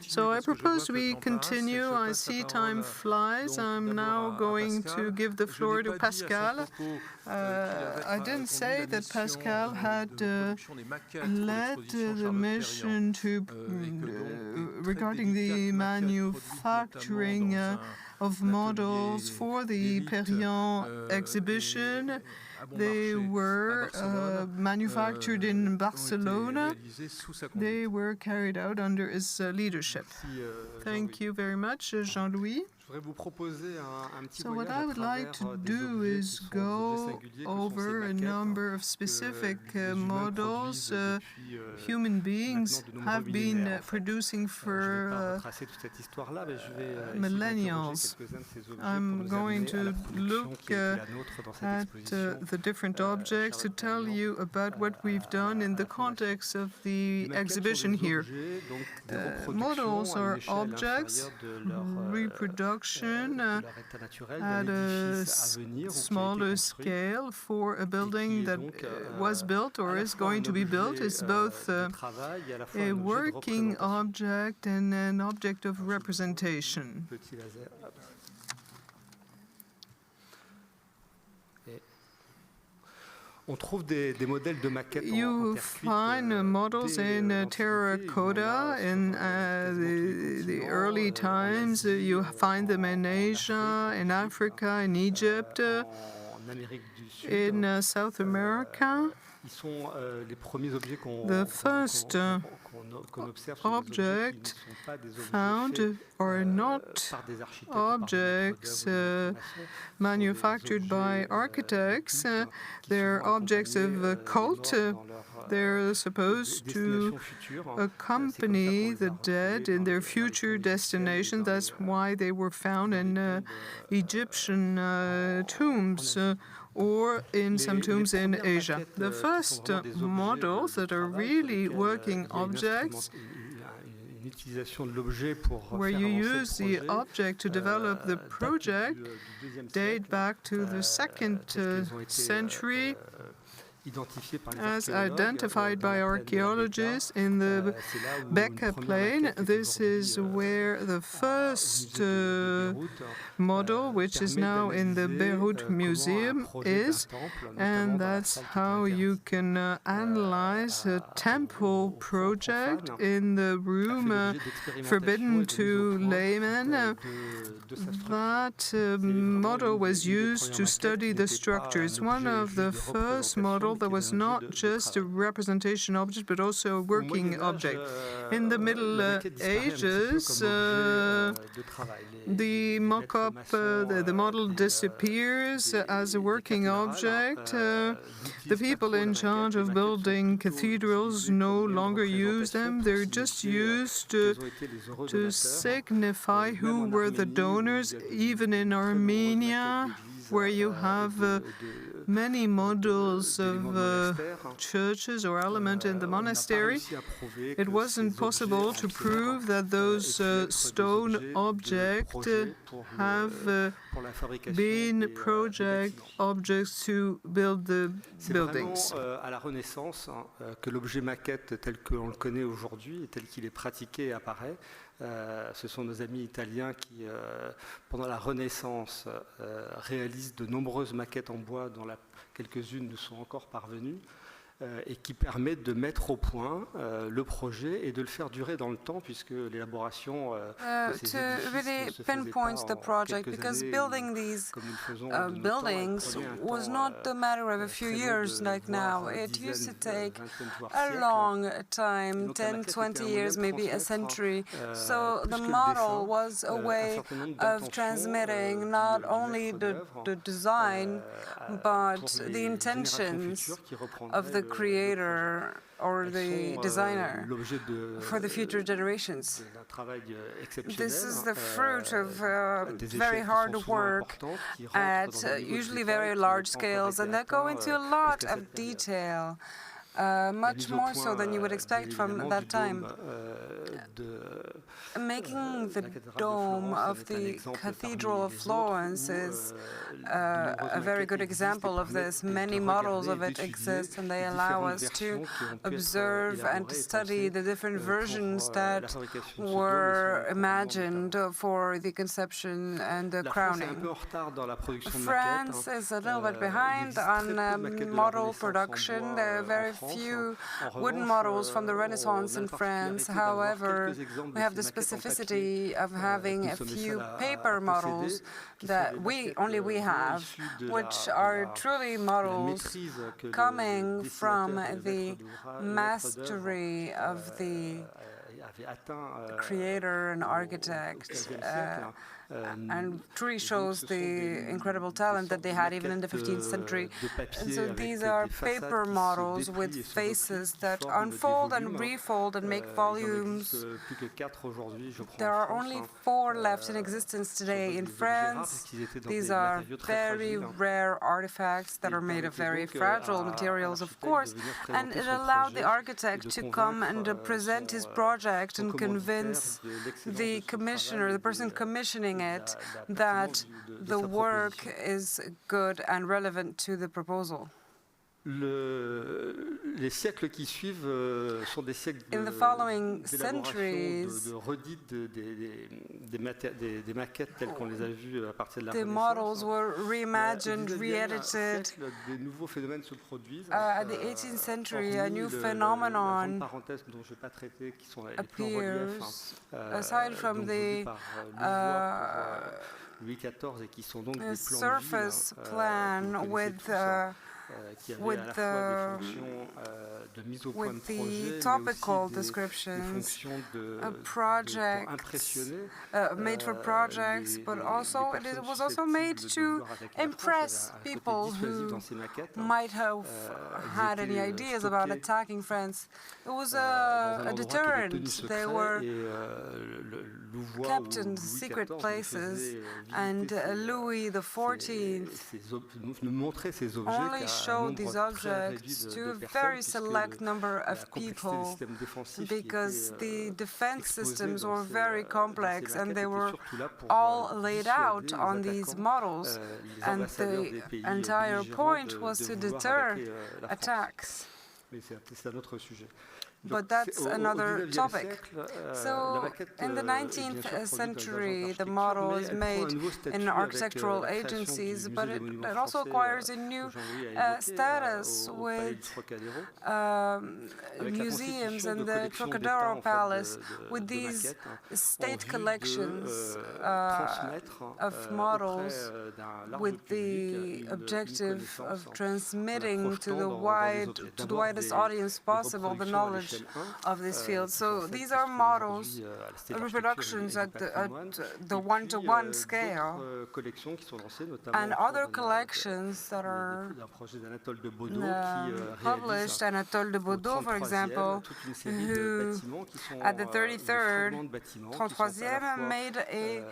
So I propose we continue. I see time flies. I'm now going to give the floor to Pascal. I didn't say that Pascal had led the mission to regarding the manufacturing of models for the Perriand exhibition. They were manufactured in Barcelona. They were carried out under his leadership. Thank you very much, Jean-Louis. So what I would like to do is go over a number of specific models human beings have been producing for millennials. I'm going to look at the different objects to tell you about what we've done in the context of the exhibition here. Models are objects, reproduction at a smaller scale for a building that was built or is going to be built. It's both a working object and an object of representation. You find models in terracotta in the early times. You find them in Asia, in Africa, in Egypt, in South America. The first object found are not objects manufactured by architects. They're objects of cult. They're supposed to accompany the dead in their future destination. That's why they were found in Egyptian tombs or in some tombs in Asia. The first models that are really working objects, where you use the object to develop the project, date back to the 2nd century, as identified by archaeologists in the Becker Plain. This is where the first model, which is now in the Beirut Museum, is, and that's how you can analyze a temple project in the room forbidden to laymen. That model was used to study the structure. It's one of the first models model that was not just a representation object, but also a working object. In the Middle Ages, the mock-up, the model disappears as a working object. The people in charge of building cathedrals no longer use them. They're just used to signify who were the donors. Even in Armenia, where you have many models of churches or elements in the monastery, it wasn't possible to prove that those stone objects have been project objects to build the buildings. À la Renaissance que l'objet maquette tel qu'on le connaît aujourd'hui et tel qu'il est pratiqué apparaît. Ce sont nos amis italiens qui, pendant la Renaissance, réalisent de nombreuses maquettes en bois dont quelques-unes nous sont encore parvenues et qui permettent de mettre au point le projet et de le faire durer dans le temps, puisque l'élaboration to really pinpoint the project, because building these buildings was not a matter of a few years like now. It used to take a long time, 10, 20 years, maybe a century. So the model was a way of transmitting not only the design, but the intentions of the creator or the designer for the future generations. This is the fruit of very hard work at usually very large scales, and that go into a lot of detail. Much more so than you would expect from that time. Making the dome of the Cathedral of Florence is a very good example of this. Many models of it exist, and they allow us to observe and to study the different versions that were imagined for the conception and the crowning. France is a little bit behind on model production. There are very few wooden models from the Renaissance in France. However, we have the specificity of having a few paper models that only we have, which are truly models coming from the mastery of the creator and architect, and truly shows the incredible talent that they had even in the 15th century. And so these are paper models with faces that unfold and refold and make volumes. There are only 4 left in existence today in France. These are very rare artifacts that are made of very fragile materials, of course, and it allowed the architect to come and present his project and convince the commissioner, the person commissioning it, that the work is good and relevant to the proposal. Les siècles qui suivent sont des siècles de redites des maquettes telles qu'on les a vues à partir de la Renaissance. The models were reimagined, re-edited. Des nouveaux phénomènes se produisent. At the 18th century, a new phenomenon appears, aside from the surface plan with the topical descriptions, a project made for projects, but also it was also made to impress people who might have had any ideas about attacking France. It was a deterrent. They were kept in secret places, and Louis XIV only showed these objects to a very select number of people, because the defense systems were very complex and they were all laid out on these models, and the entire point was to deter attacks. but that's another topic. So in the 19th century, the model is made in architectural agencies, but it also acquires a new status with museums and the Trocadero Palace, with these state collections of models, with the objective of transmitting to the widest audience possible the knowledge of this field. So these are models, reproductions at the one-to-one scale, and other collections that are published. Anatole de Baudot, for example, who at the 33rd, 33e, made a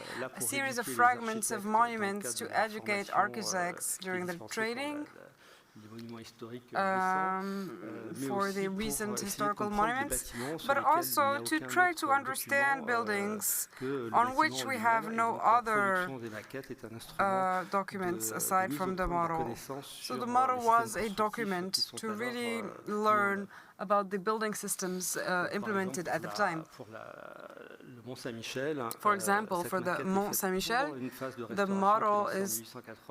series of fragments of monuments to educate architects during the training for the recent historical monuments, but also to try to understand buildings on which we have no other documents aside from the model. So the model was a document to really learn about the building systems implemented at the time. For example, for the Mont Saint-Michel, the model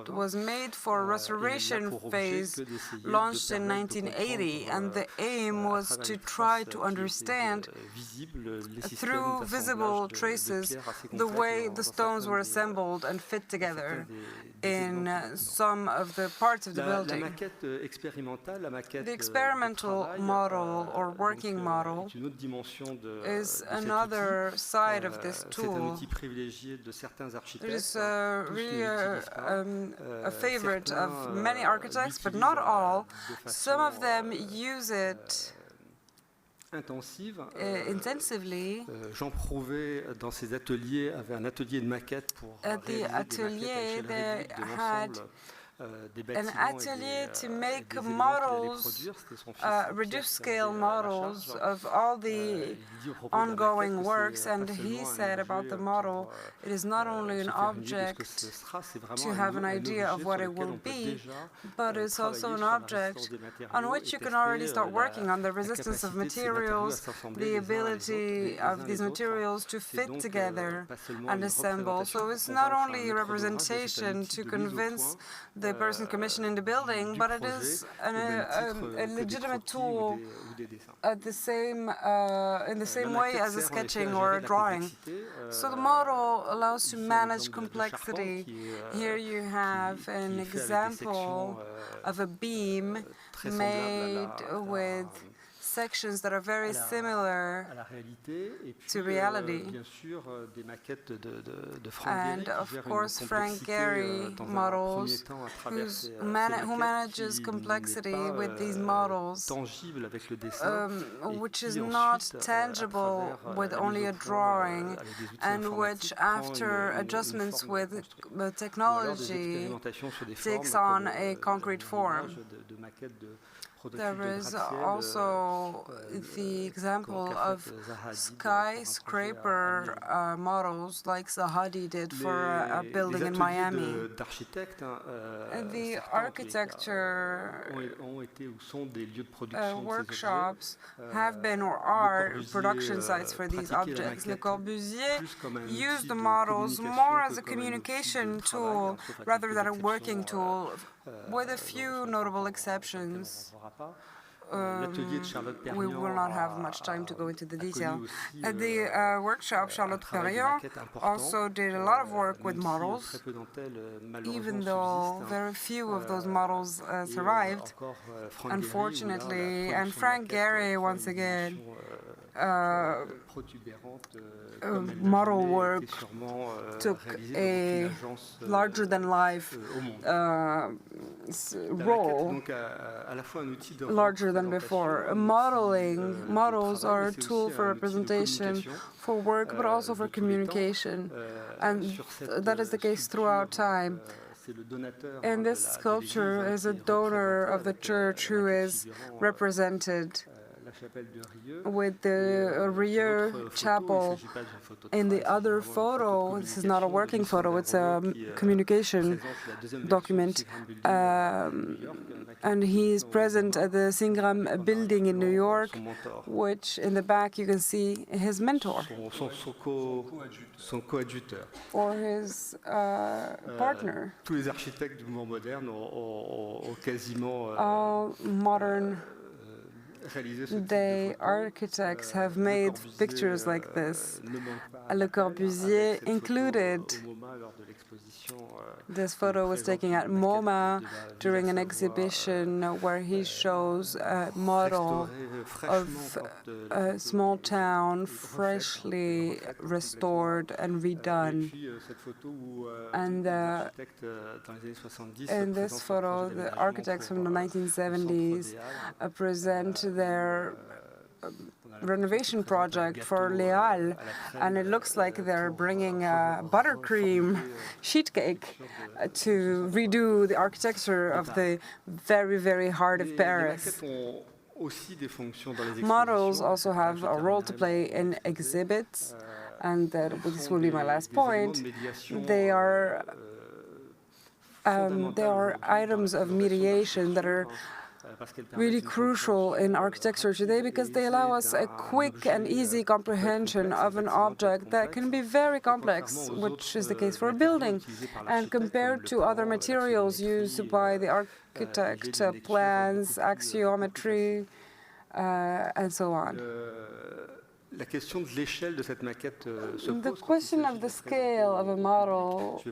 was made for a restoration phase launched in 1980, and the aim was to try to understand through visible traces the way the stones were assembled and fit together in some of the parts of the building. The experimental model or working model is another side of this tool. It is really a favorite of many architects, but not all. Some of them use it intensively. Jean Prouvé, dans ses ateliers, avait un atelier de maquette pour réaliser des maquettes à l'échelle réduite de l'ensemble an atelier to make models, reduced-scale models of all the ongoing works, and he said about the model, it is not only an object to have an idea of what it will be, but it's also an object on which you can already start working on the resistance of materials, the ability of these materials to fit together and assemble. So it's not only a representation to convince the person commissioning the building, but it is a legitimate tool at the same, in the same way as a sketching or a drawing. So the model allows to manage complexity. Here you have an example of a beam made with sections that are very similar to reality. And of course, Frank Gehry models, who manages complexity with these models, which is not tangible with only a drawing, and which, after adjustments with technology, takes on a concrete form. There is also the example of skyscraper models like Zahadi did for a building in Miami. The architecture workshops have been or are production sites for these objects. Le Corbusier used the models more as a communication tool rather than a working tool, with a few notable exceptions. We will not have much time to go into the detail. At the workshop, Charlotte Perriand also did a lot of work with models, even though very few of those models survived, unfortunately. And Frank Gehry, once again, model work took a larger-than-life role, larger than before. Models are a tool for representation, for work, but also for communication, and that is the case throughout time. And this sculpture is a donor of the church who is represented with the Rüegg Chapel. In the other photo, this is not a working photo, it's a communication document, And he's present at the Singram building in New York, which in the back you can see his mentor. Son coadjuteur. Or his partner. Tous les architectes du mouvement moderne ont quasiment all modern day architects have made pictures like this. Le Corbusier included. This photo was taken at MoMA during an exhibition where he shows a model of a small town freshly restored and redone. And in this photo, the architects from the 1970s present their renovation project for Les Halles, and it looks like they're bringing a buttercream sheet cake to redo the architecture of the very, very heart of Paris. Models also have a role to play in exhibits, and this will be my last point. They are items of mediation that are really crucial in architecture today because they allow us a quick and easy comprehension of an object that can be very complex, which is the case for a building. And compared to other materials used by the architect, plans, axiometry, and so on. The question of the scale of a model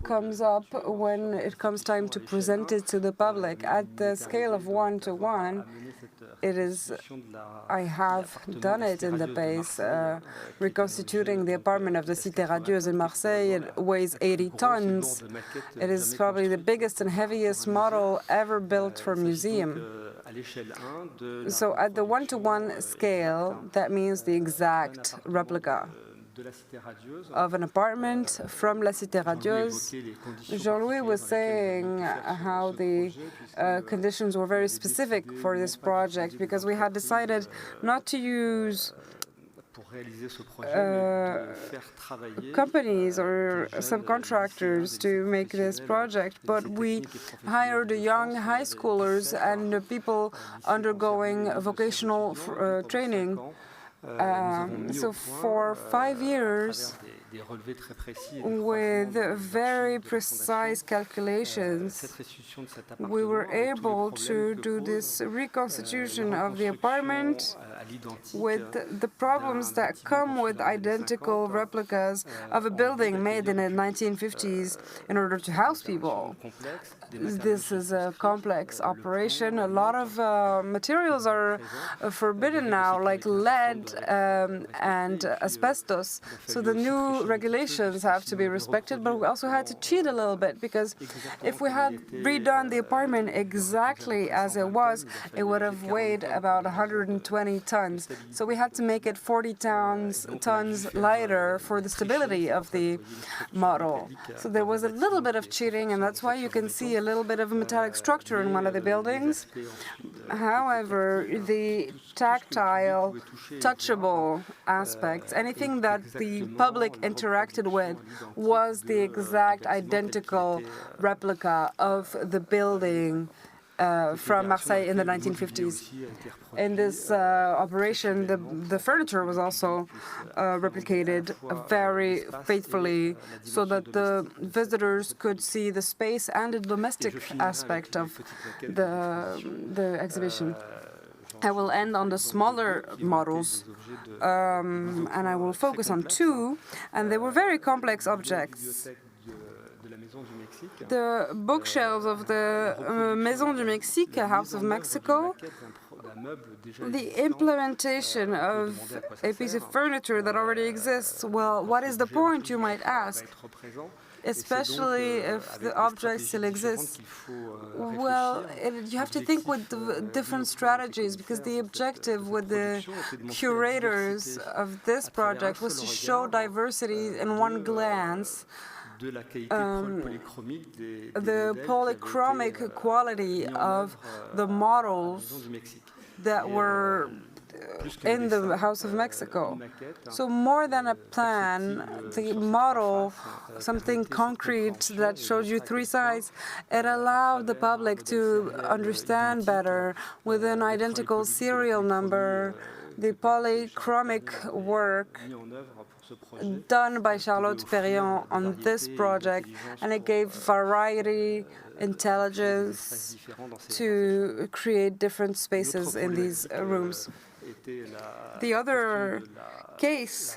comes up when it comes time to present it to the public. At the scale of 1:1, it is, I have done it in the base, reconstituting the apartment of the Cité Radieuse in Marseille. It weighs 80 tons. It is probably the biggest and heaviest model ever built for a museum. So at the 1:1 scale, that means the exact replica of an apartment from La Cité Radieuse. Jean-Louis was saying how the conditions were very specific for this project because we had decided not to use companies or subcontractors to make this project, but we hired young high schoolers and people undergoing vocational training. So for 5 years, with very precise calculations, we were able to do this reconstitution of the apartment with the problems that come with identical replicas of a building made in the 1950s in order to house people. This is a complex operation. A lot of materials are forbidden now, like lead and asbestos. So the new regulations have to be respected, but we also had to cheat a little bit because if we had redone the apartment exactly as it was, it would have weighed about 120 tons. So we had to make it 40 tons lighter for the stability of the model. So there was a little bit of cheating, and that's why you can see a little bit of a metallic structure in one of the buildings. However, the tactile, touchable aspects, anything that the public interacted with, was the exact identical replica of the building from Marseille in the 1950s. In this operation, the furniture was also replicated very faithfully so that the visitors could see the space and the domestic aspect of the exhibition. I will end on the smaller models, and I will focus on two, and they were very complex objects. The bookshelves of the Maison du Mexique, House of Mexico, the implementation of a piece of furniture that already exists. Well, what is the point, you might ask? Especially if the object still exists. Well, you have to think with the different strategies, because the objective with the curators of this project was to show diversity in one glance. The polychromic quality of the models that were in the House of Mexico. So more than a plan, the model, something concrete that showed you three sides, it allowed the public to understand better with an identical serial number the polychromic work done by Charlotte Perriand on this project, and it gave variety, intelligence to create different spaces in these rooms. The other case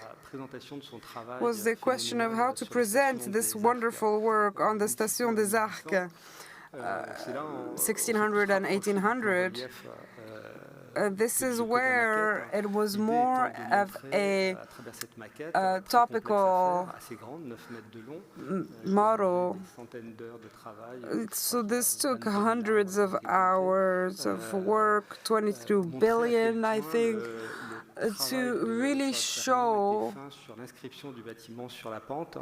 was the question of how to present this wonderful work on the Station des Arcs, 1600 and 1800. This is where it was more of a topical model. So this took hundreds of hours of work, 22 billion, I think, to really show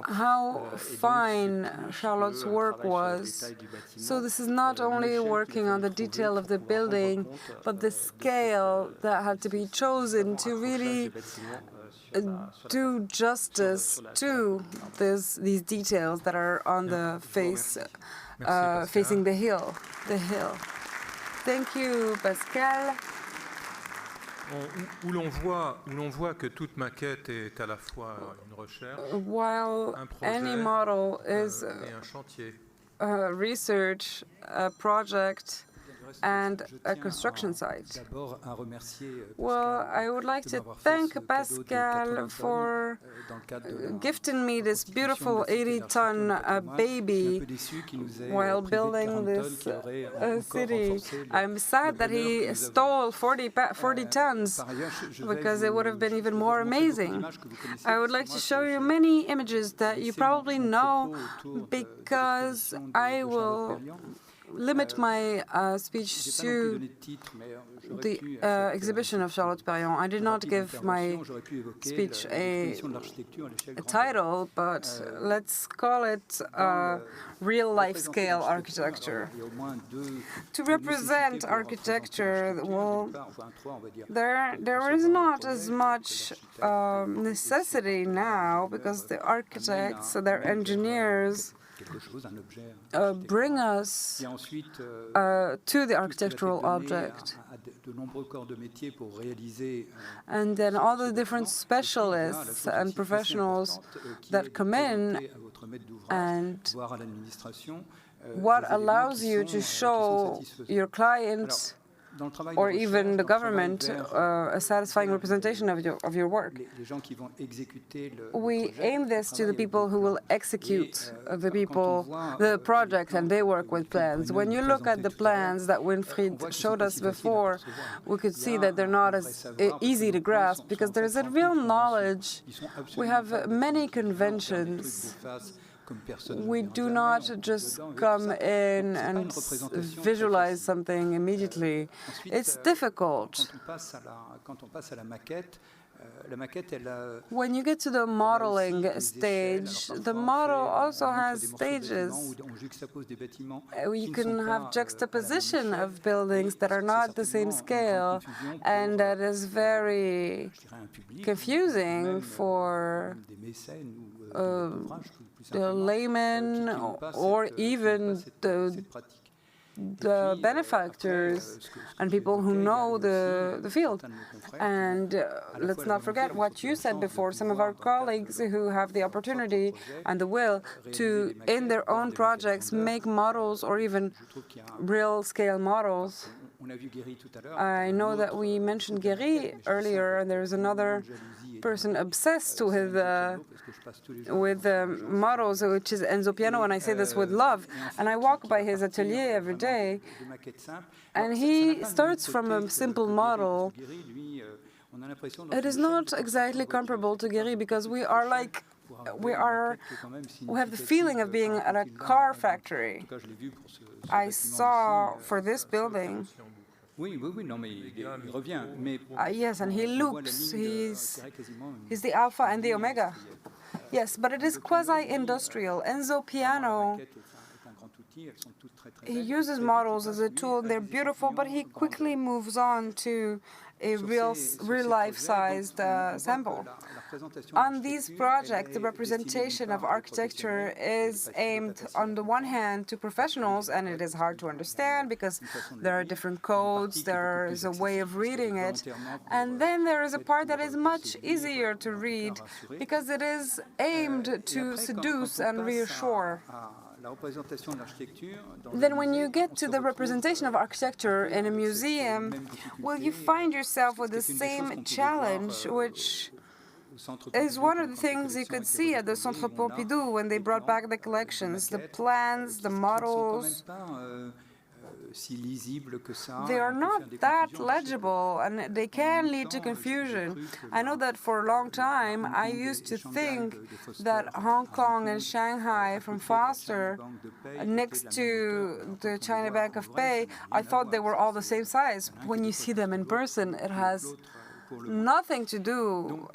how fine Charlotte's work was. So this is not only working on the detail of the building, but the scale that had to be chosen to really do justice to these details that are on the face, facing the hill. Thank you, Pascal. Où l'on voit que toute maquette est à la fois une recherche, while un projet, any model is et un chantier. A research, a project, and a construction site. Well, I would like to thank Pascal for gifting me this beautiful 80-ton baby while building this city. I'm sad that he stole 40 tons, because it would have been even more amazing. I would like to show you many images that you probably know, because I will limit my speech to the exhibition of Charlotte Perriand. I did not give my speech a title, but let's call it real-life scale architecture. To represent architecture, well, there is not as much necessity now, because the architects, their engineers, bring us to the architectural object. And then all the different specialists and professionals that come in, and what allows you to show your client or even the government a satisfying representation of your work. We aim this to the people who will execute the project, and they work with plans. When you look at the plans that Winfried showed us before, we could see that they're not as easy to grasp, because there's a real knowledge. We have many conventions. We do not just come in and visualize something immediately. It's difficult. When you get to the modeling stage, the model also has stages. You can have juxtaposition of buildings that are not the same scale, and that is very confusing for the layman or even the benefactors and people who know the field. And let's not forget what you said before. Some of our colleagues who have the opportunity and the will to, in their own projects, make models or even real-scale models. I know that we mentioned Guéry earlier, and there's another person obsessed with models, which is Enzo Piano, and I say this with love. And I walk by his atelier every day, and he starts from a simple model. It is not exactly comparable to Guéry, because we have the feeling of being at a car factory. I saw for this building. Yes, and he loops. He's the alpha and the omega. Yes, but it is quasi-industrial. Enzo Piano he uses models as a tool, and they're beautiful, but he quickly moves on to a real life-sized sample. On these projects, the representation of architecture is aimed, on the one hand, to professionals, and it is hard to understand because there are different codes, there is a way of reading it, and then there is a part that is much easier to read because it is aimed to seduce and reassure. Then when you get to the representation of architecture in a museum, well, you find yourself with the same challenge, which is one of the things you could see at the Centre Pompidou when they brought back the collections, the plans, the models. They are not that legible, and they can lead to confusion. I know that for a long time, I used to think that Hong Kong and Shanghai from Foster, next to the China Bank of Pei, I thought they were all the same size. When you see them in person, it has nothing to do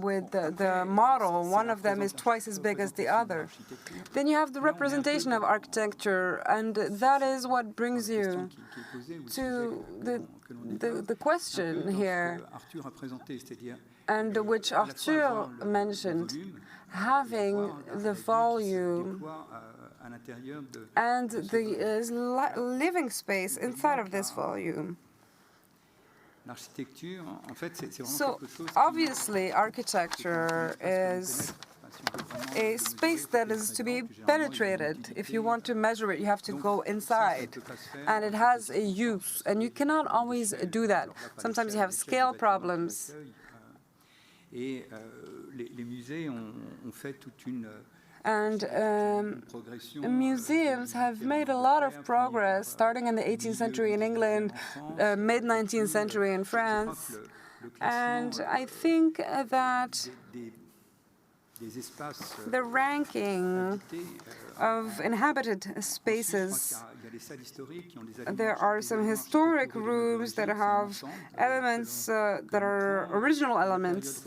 with the model. One of them is twice as big as the other. Then you have the representation of architecture, and that is what brings you to the question here, and which Arthur mentioned, having the volume and the living space inside of this volume. So, obviously, architecture is a space that is to be penetrated. If you want to measure it, you have to go inside. And it has a use, and you cannot always do that. Sometimes you have scale problems. And museums have made a lot of progress, starting in the 18th century in England, mid-19th century in France. And I think that the ranking of inhabited spaces, there are some historic rooms that have elements that are original elements.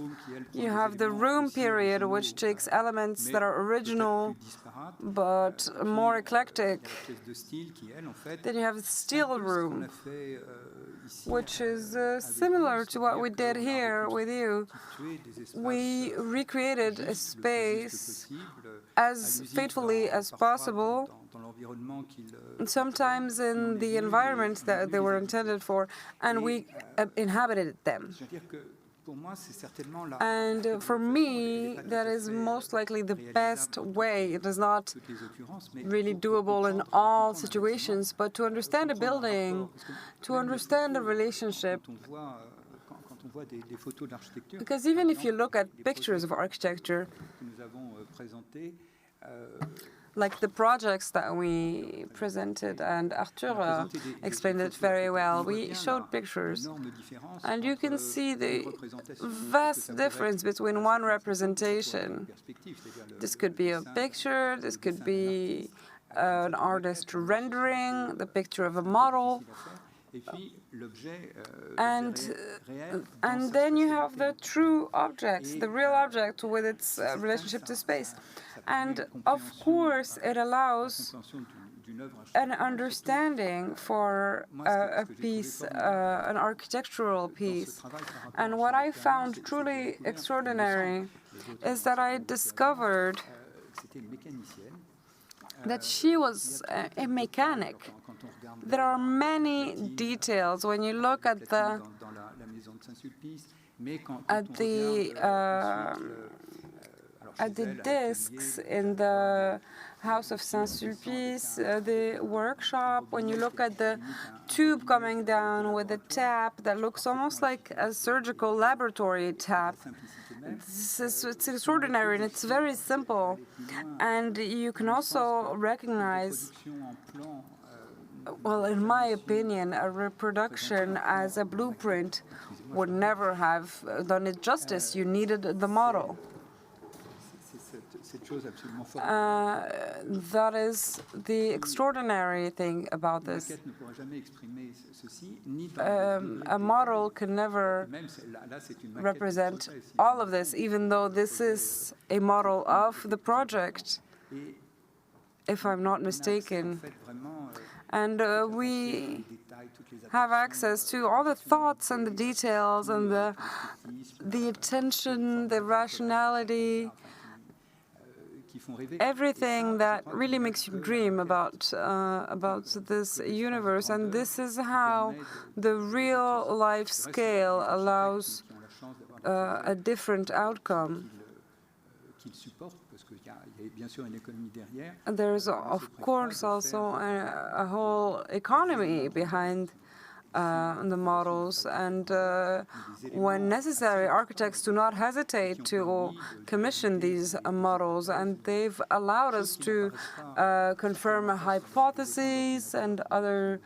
You have the room period, which takes elements that are original but more eclectic. Then you have the steel room, which is similar to what we did here with you. We recreated a space as faithfully as possible, sometimes in the environment that they were intended for, and we inhabited them. And for me, that is most likely the best way. It is not really doable in all situations, but to understand a building, to understand a relationship. Because even if you look at pictures of architecture, like the projects that we presented, and Arthur explained it very well. We showed pictures, and you can see the vast difference between one representation. This could be a picture, this could be an artist rendering, the picture of a model. And then you have the true objects, the real object with its relationship to space. And of course, it allows an understanding for a piece, an architectural piece. And what I found truly extraordinary is that I discovered that she was a mechanic. There are many details when you look at the discs in the House of Saint-Sulpice, the workshop, when you look at the tube coming down with a tap that looks almost like a surgical laboratory tap. It's extraordinary, and it's very simple. And you can also recognize, well, in my opinion, a reproduction as a blueprint would never have done it justice. You needed the model. That is the extraordinary thing about this. A model can never represent all of this, even though this is a model of the project. if I'm not mistaken. And we have access to all the thoughts and the details and the attention, the rationality, everything that really makes you dream about this universe. And this is how the real life scale allows a different outcome. And there's, of course, also a whole economy behind the models, and when necessary, architects do not hesitate to commission these models, and they've allowed us to confirm hypotheses and other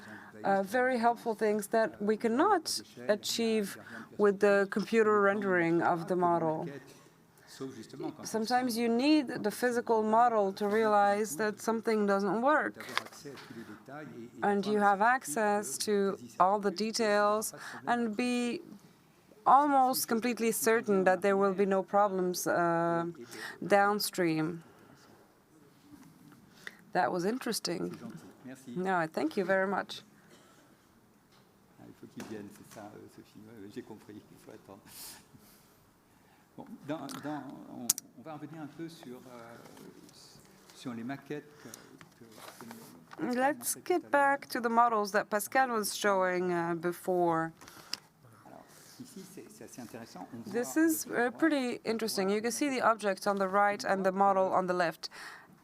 very helpful things that we cannot achieve with the computer rendering of the model. Sometimes you need the physical model to realize that something doesn't work. And you have access to all the details and be almost completely certain that there will be no problems downstream. That was interesting. No, thank you very much. Let's get back to the models that Pascal was showing before. This is pretty interesting. You can see the object on the right and the model on the left.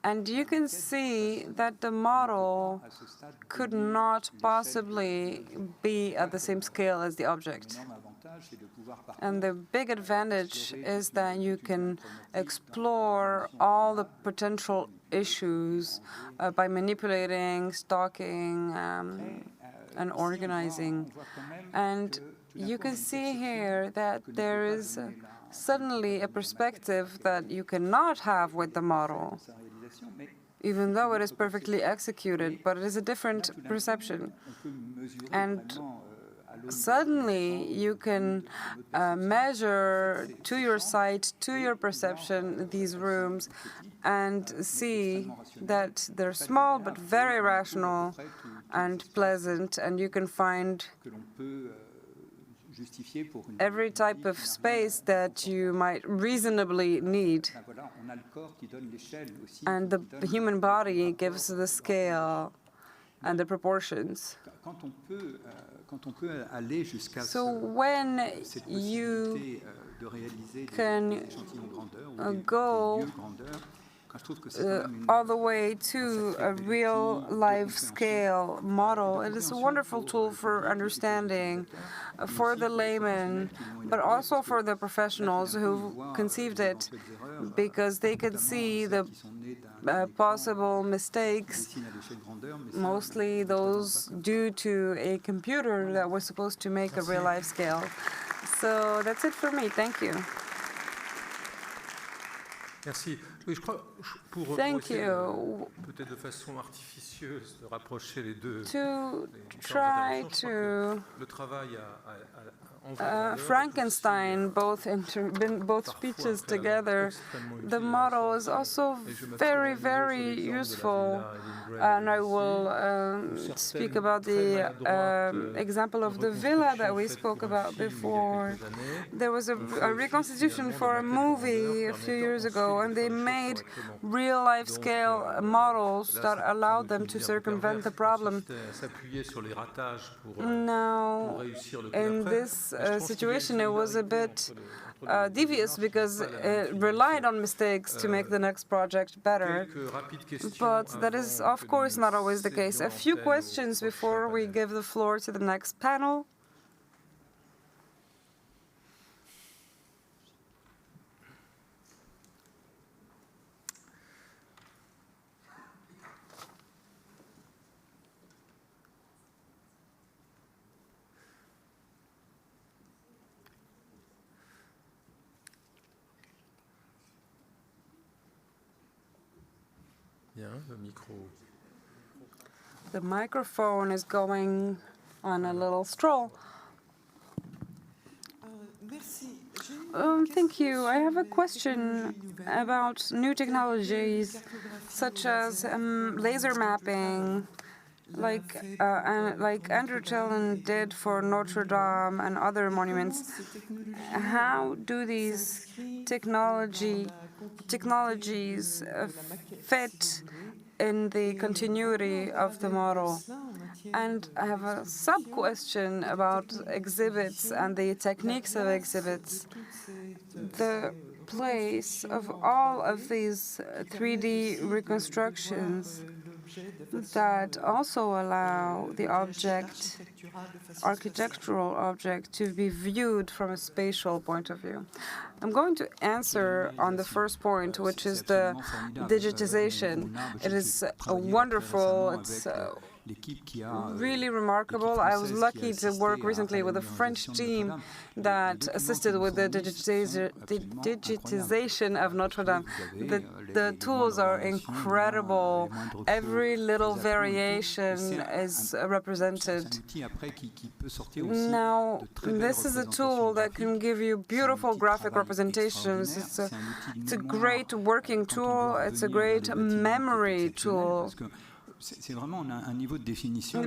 And you can see that the model could not possibly be at the same scale as the object. And the big advantage is that you can explore all the potential issues by manipulating, stocking, and organizing. And you can see here that there is suddenly a perspective that you cannot have with the model, even though it is perfectly executed, but it is a different perception. And suddenly you can measure to your sight, to your perception, these rooms and see that they're small but very rational and pleasant, and you can find every type of space that you might reasonably need. And the human body gives the scale and the proportions. So when you can go all the way to a real life scale model, it is a wonderful tool for understanding for the layman, but also for the professionals who conceived it, because they can see the possible mistakes, mostly those due to a computer that was supposed to make a real life scale. So that's it for me. Thank you. Merci. Oui, je crois, pour peut-être de façon artificieuse de rapprocher les deux. To try to le travail Frankenstein both speeches together. The model is also very, very useful, and I will speak about the example of the villa that we spoke about before. There was a reconstitution for a movie a few years ago, and they made real-life scale models that allowed them to circumvent the problem. Now, in this situation, it was a bit devious because it relied on mistakes to make the next project better. But that is, of course, not always the case. A few questions before we give the floor to the next panel. The microphone is going on a little stroll. Thank you. I have a question about new technologies, such as laser mapping, like Andrew Tellen did for Notre Dame and other monuments. How do these technologies fit in the continuity of the model? And I have a sub-question about exhibits and the techniques of exhibits. The place of all of these 3D reconstructions that also allow the architectural object, to be viewed from a spatial point of view. I'm going to answer on the first point, which is the digitization. It is wonderful. It's really remarkable. I was lucky to work recently with a French team that assisted with the digitization of Notre Dame. The tools are incredible. Every little variation is represented. Now, this is a tool that can give you beautiful graphic representations. It's a great working tool. It's a great memory tool.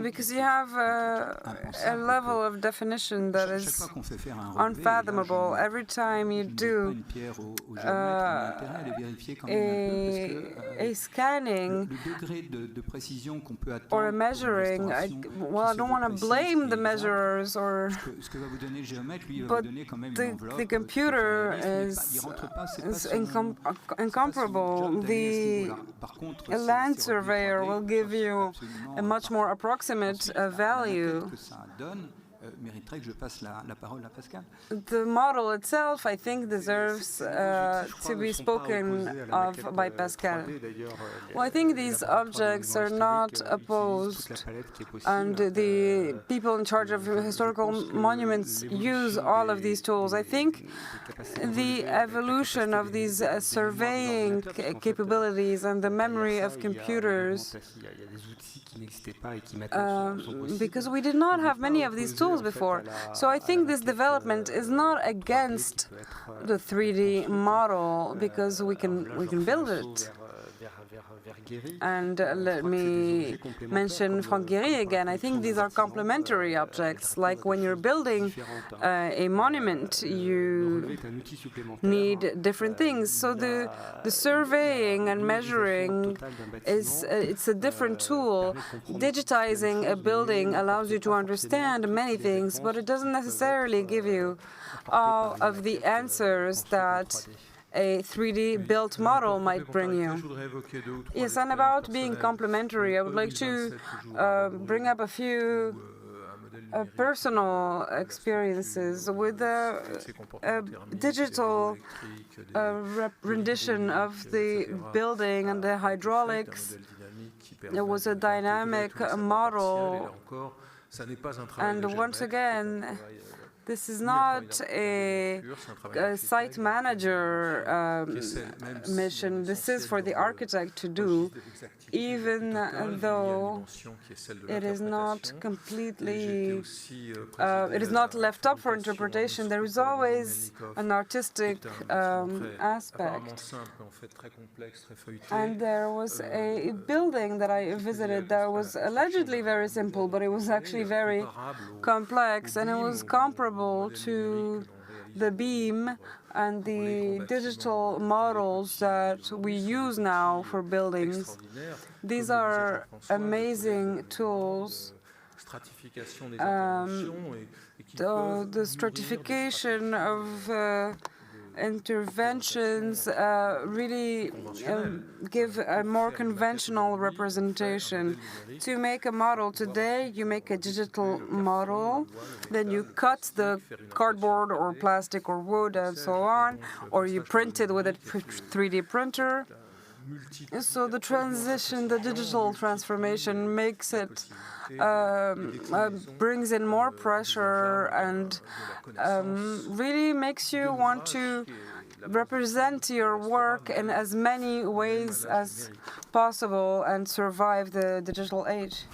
Because you have a level of definition that is unfathomable. Every time you do a scanning or a measuring, I don't want to blame the measurers, but the computer is incomparable. The land surveyor will give you a much more approximate value. The model itself, I think, deserves to be spoken of by Pascal. Well, I think these objects are not opposed, and the people in charge of historical monuments use all of these tools. I think the evolution of these surveying capabilities and the memory of computers, because we did not have many of these tools before. So I think this development is not against the 3D model, because we can build it. And let me mention Franck Gehry again. I think these are complementary objects. Like when you're building a monument, you need different things. So the surveying and measuring it's a different tool. Digitizing a building allows you to understand many things, but it doesn't necessarily give you all of the answers that a 3D built model might bring you. Yes, and about being complementary, I would like to bring up a few personal experiences with a digital rendition of the building and the hydraulics. There was a dynamic model, and once again, this is not a site manager mission. This is for the architect to do, even though it is not completely, it is not left up for interpretation. There is always an artistic aspect. And there was a building that I visited that was allegedly very simple, but it was actually very complex, and it was comparable to the beam and the digital models that we use now for buildings. These are amazing tools. The stratification of interventions really give a more conventional representation. To make a model today, you make a digital model, then you cut the cardboard or plastic or wood and so on, or you print it with a 3D printer. So the transition, the digital transformation makes it, brings in more pressure and really makes you want to represent your work in as many ways as possible and survive the digital age.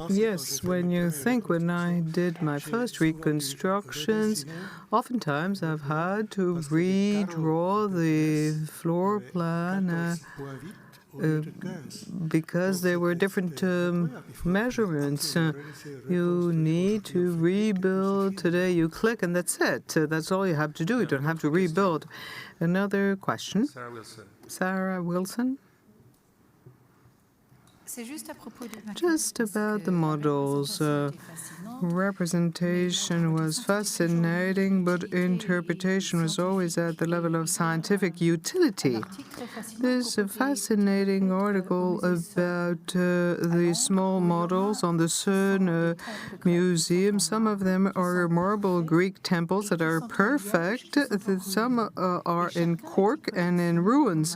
Yes, when I did my first reconstructions, oftentimes I've had to redraw the floor plan because there were different measurements. You need to rebuild. Today you click and that's it. That's all you have to do. You don't have to rebuild. Another question. Sarah Wilson. Just about the models. Representation was fascinating, but interpretation was always at the level of scientific utility. There's a fascinating article about the small models on the CERN Museum. Some of them are marble Greek temples that are perfect. Some are in cork and in ruins.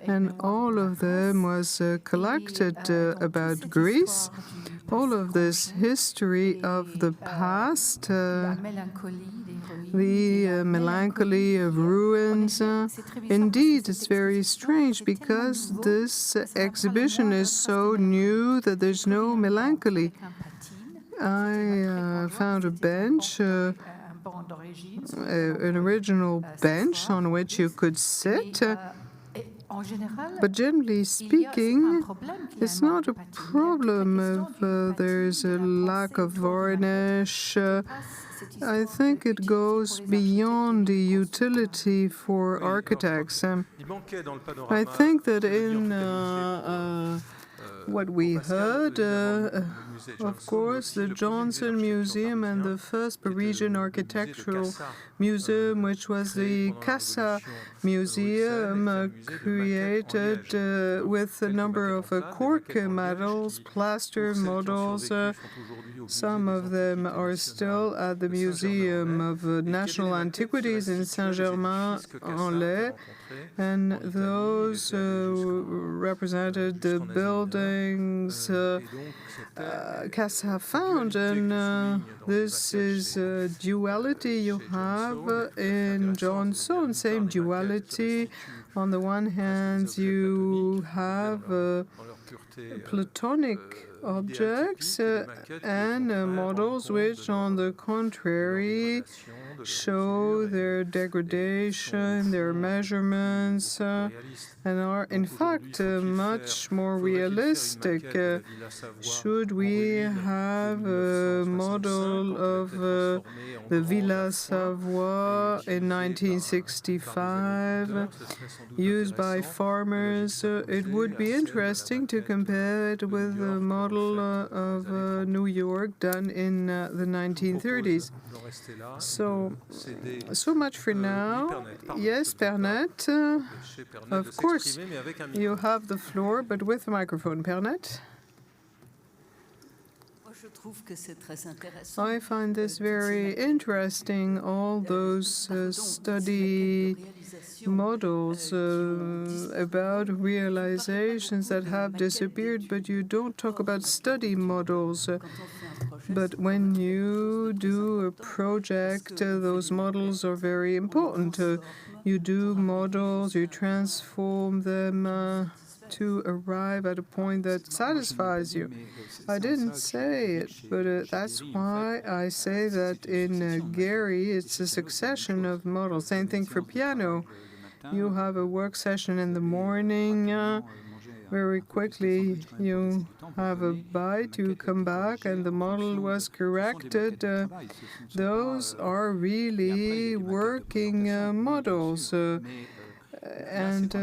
And all of them was collected about Greece. All of this history of the past, the melancholy of ruins. Indeed, it's very strange because this exhibition is so new that there's no melancholy. I found a bench, an original bench on which you could sit. But generally speaking, it's not a problem if there's a lack of varnish. I think it goes beyond the utility for architects. I think that in what we heard, of course, the Johnson Museum and the first Parisian Architectural Museum, which was the Casa Museum, created with a number of cork models, plaster models. Some of them are still at the Museum of National Antiquities in Saint-Germain-en-Laye, and those represented the buildings Casa found, and this is a duality you have in Johnson, same duality. On the one hand, you have Platonic objects and models which, on the contrary, show their degradation, their measurements, and are in fact much more realistic. Should we have a model of the Villa Savoie in 1965 used by farmers? It would be interesting to compare it with a model of New York done in the 1930s. So much for now. Yes, Pernet. Of course, you have the floor, but with the microphone, Pernet. I find this very interesting, all those study models about realizations that have disappeared, but you don't talk about study models. But when you do a project, those models are very important. You do models, you transform them to arrive at a point that satisfies you. I didn't say it, but that's why I say that in Gary it's a succession of models. Same thing for piano. You have a work session in the morning, very quickly you have a bite, you come back, and the model was corrected. Those are really working models. And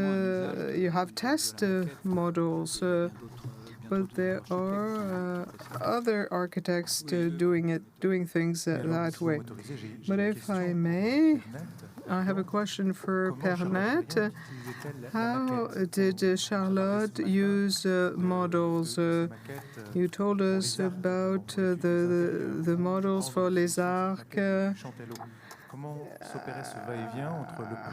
you have test models, but there are other architects doing things that way. But if I may, I have a question for Pernet. How did Charlotte use models? You told us about the models for Les Arcs.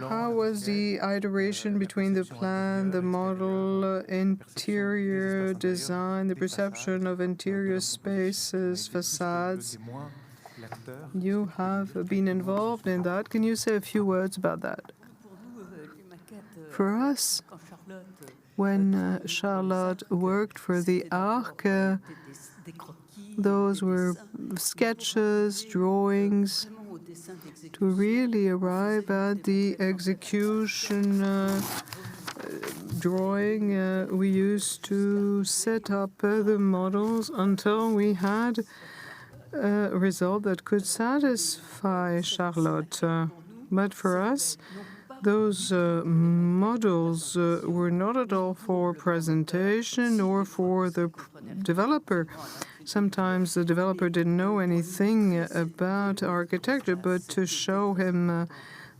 How was the iteration between the plan, the model, interior design, the perception of interior spaces, facades? You have been involved in that. Can you say a few words about that? For us, when Charlotte worked for the Arc, those were sketches, drawings, to really arrive at the execution drawing. We used to set up the models until we had a result that could satisfy Charlotte. But for us, those models were not at all for presentation or for the developer. Sometimes the developer didn't know anything about architecture, but to show him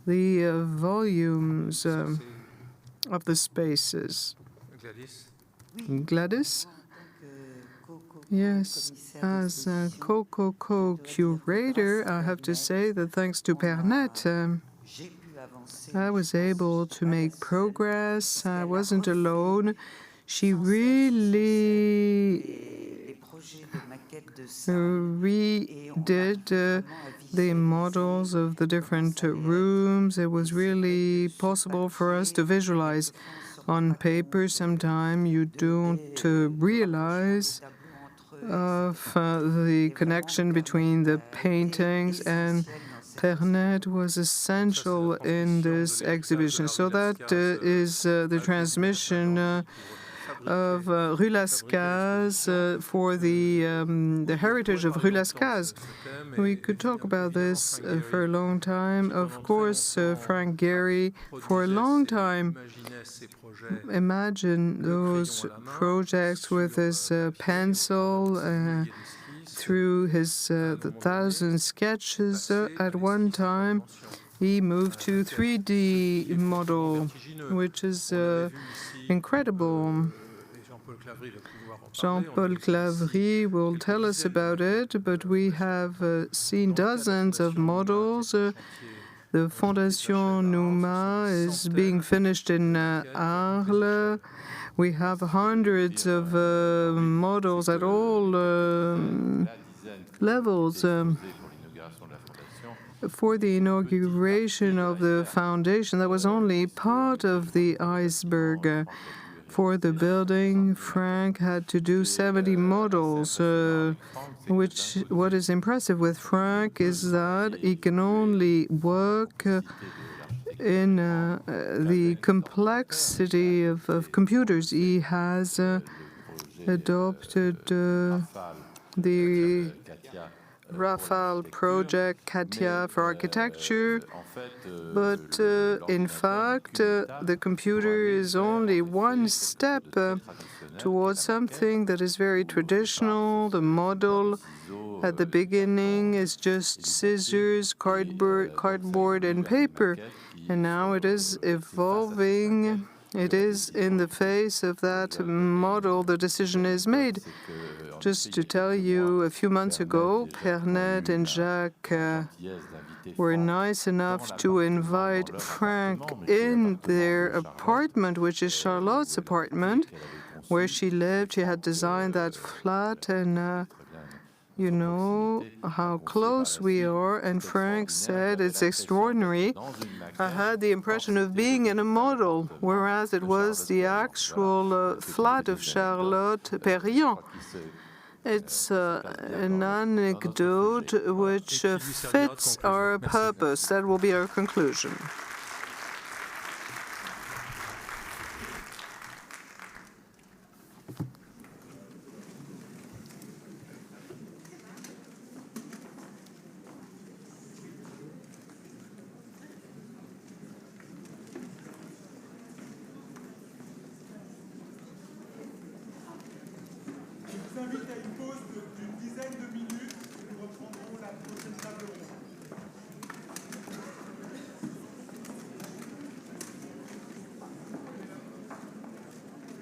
the volumes of the spaces. Gladys? Yes, as a co-curator, I have to say that thanks to Perrand, I was able to make progress. I wasn't alone. She really redid the models of the different rooms. It was really possible for us to visualize on paper. Sometimes you don't realize of the connection between the paintings, and Perrand was essential in this exhibition. So that is the transmission of Rue Lascaz for the heritage of Rue Lascaz. We could talk about this for a long time. Of course, Frank Gehry, for a long time, imagine those projects with his pencil, through his the 1,000 sketches. At one time, he moved to 3D model, which is incredible. Jean-Paul Clavry will tell us about it, but we have seen dozens of models. The Fondation Numa is being finished in Arles. We have hundreds of models at all levels. For the inauguration of the foundation, that was only part of the iceberg. For the building, Frank had to do 70 models, what is impressive with Frank is that he can only work in the complexity of computers. He has adopted the Rafale project, Katia, for architecture, but in fact, the computer is only one step towards something that is very traditional. The model at the beginning is just scissors, cardboard, and paper, and now it is evolving. It is in the face of that model the decision is made. Just to tell you, a few months ago, Perrand and Jacques were nice enough to invite Frank in their apartment, which is Charlotte's apartment, where she lived. She had designed that flat, and you know how close we are. And Frank said, it's extraordinary. I had the impression of being in a model, whereas it was the actual flat of Charlotte Perriand. It's an anecdote which fits our purpose. That will be our conclusion. Je vous invite à une pause d'une dizaine de minutes et nous reprendrons la prochaine table ronde.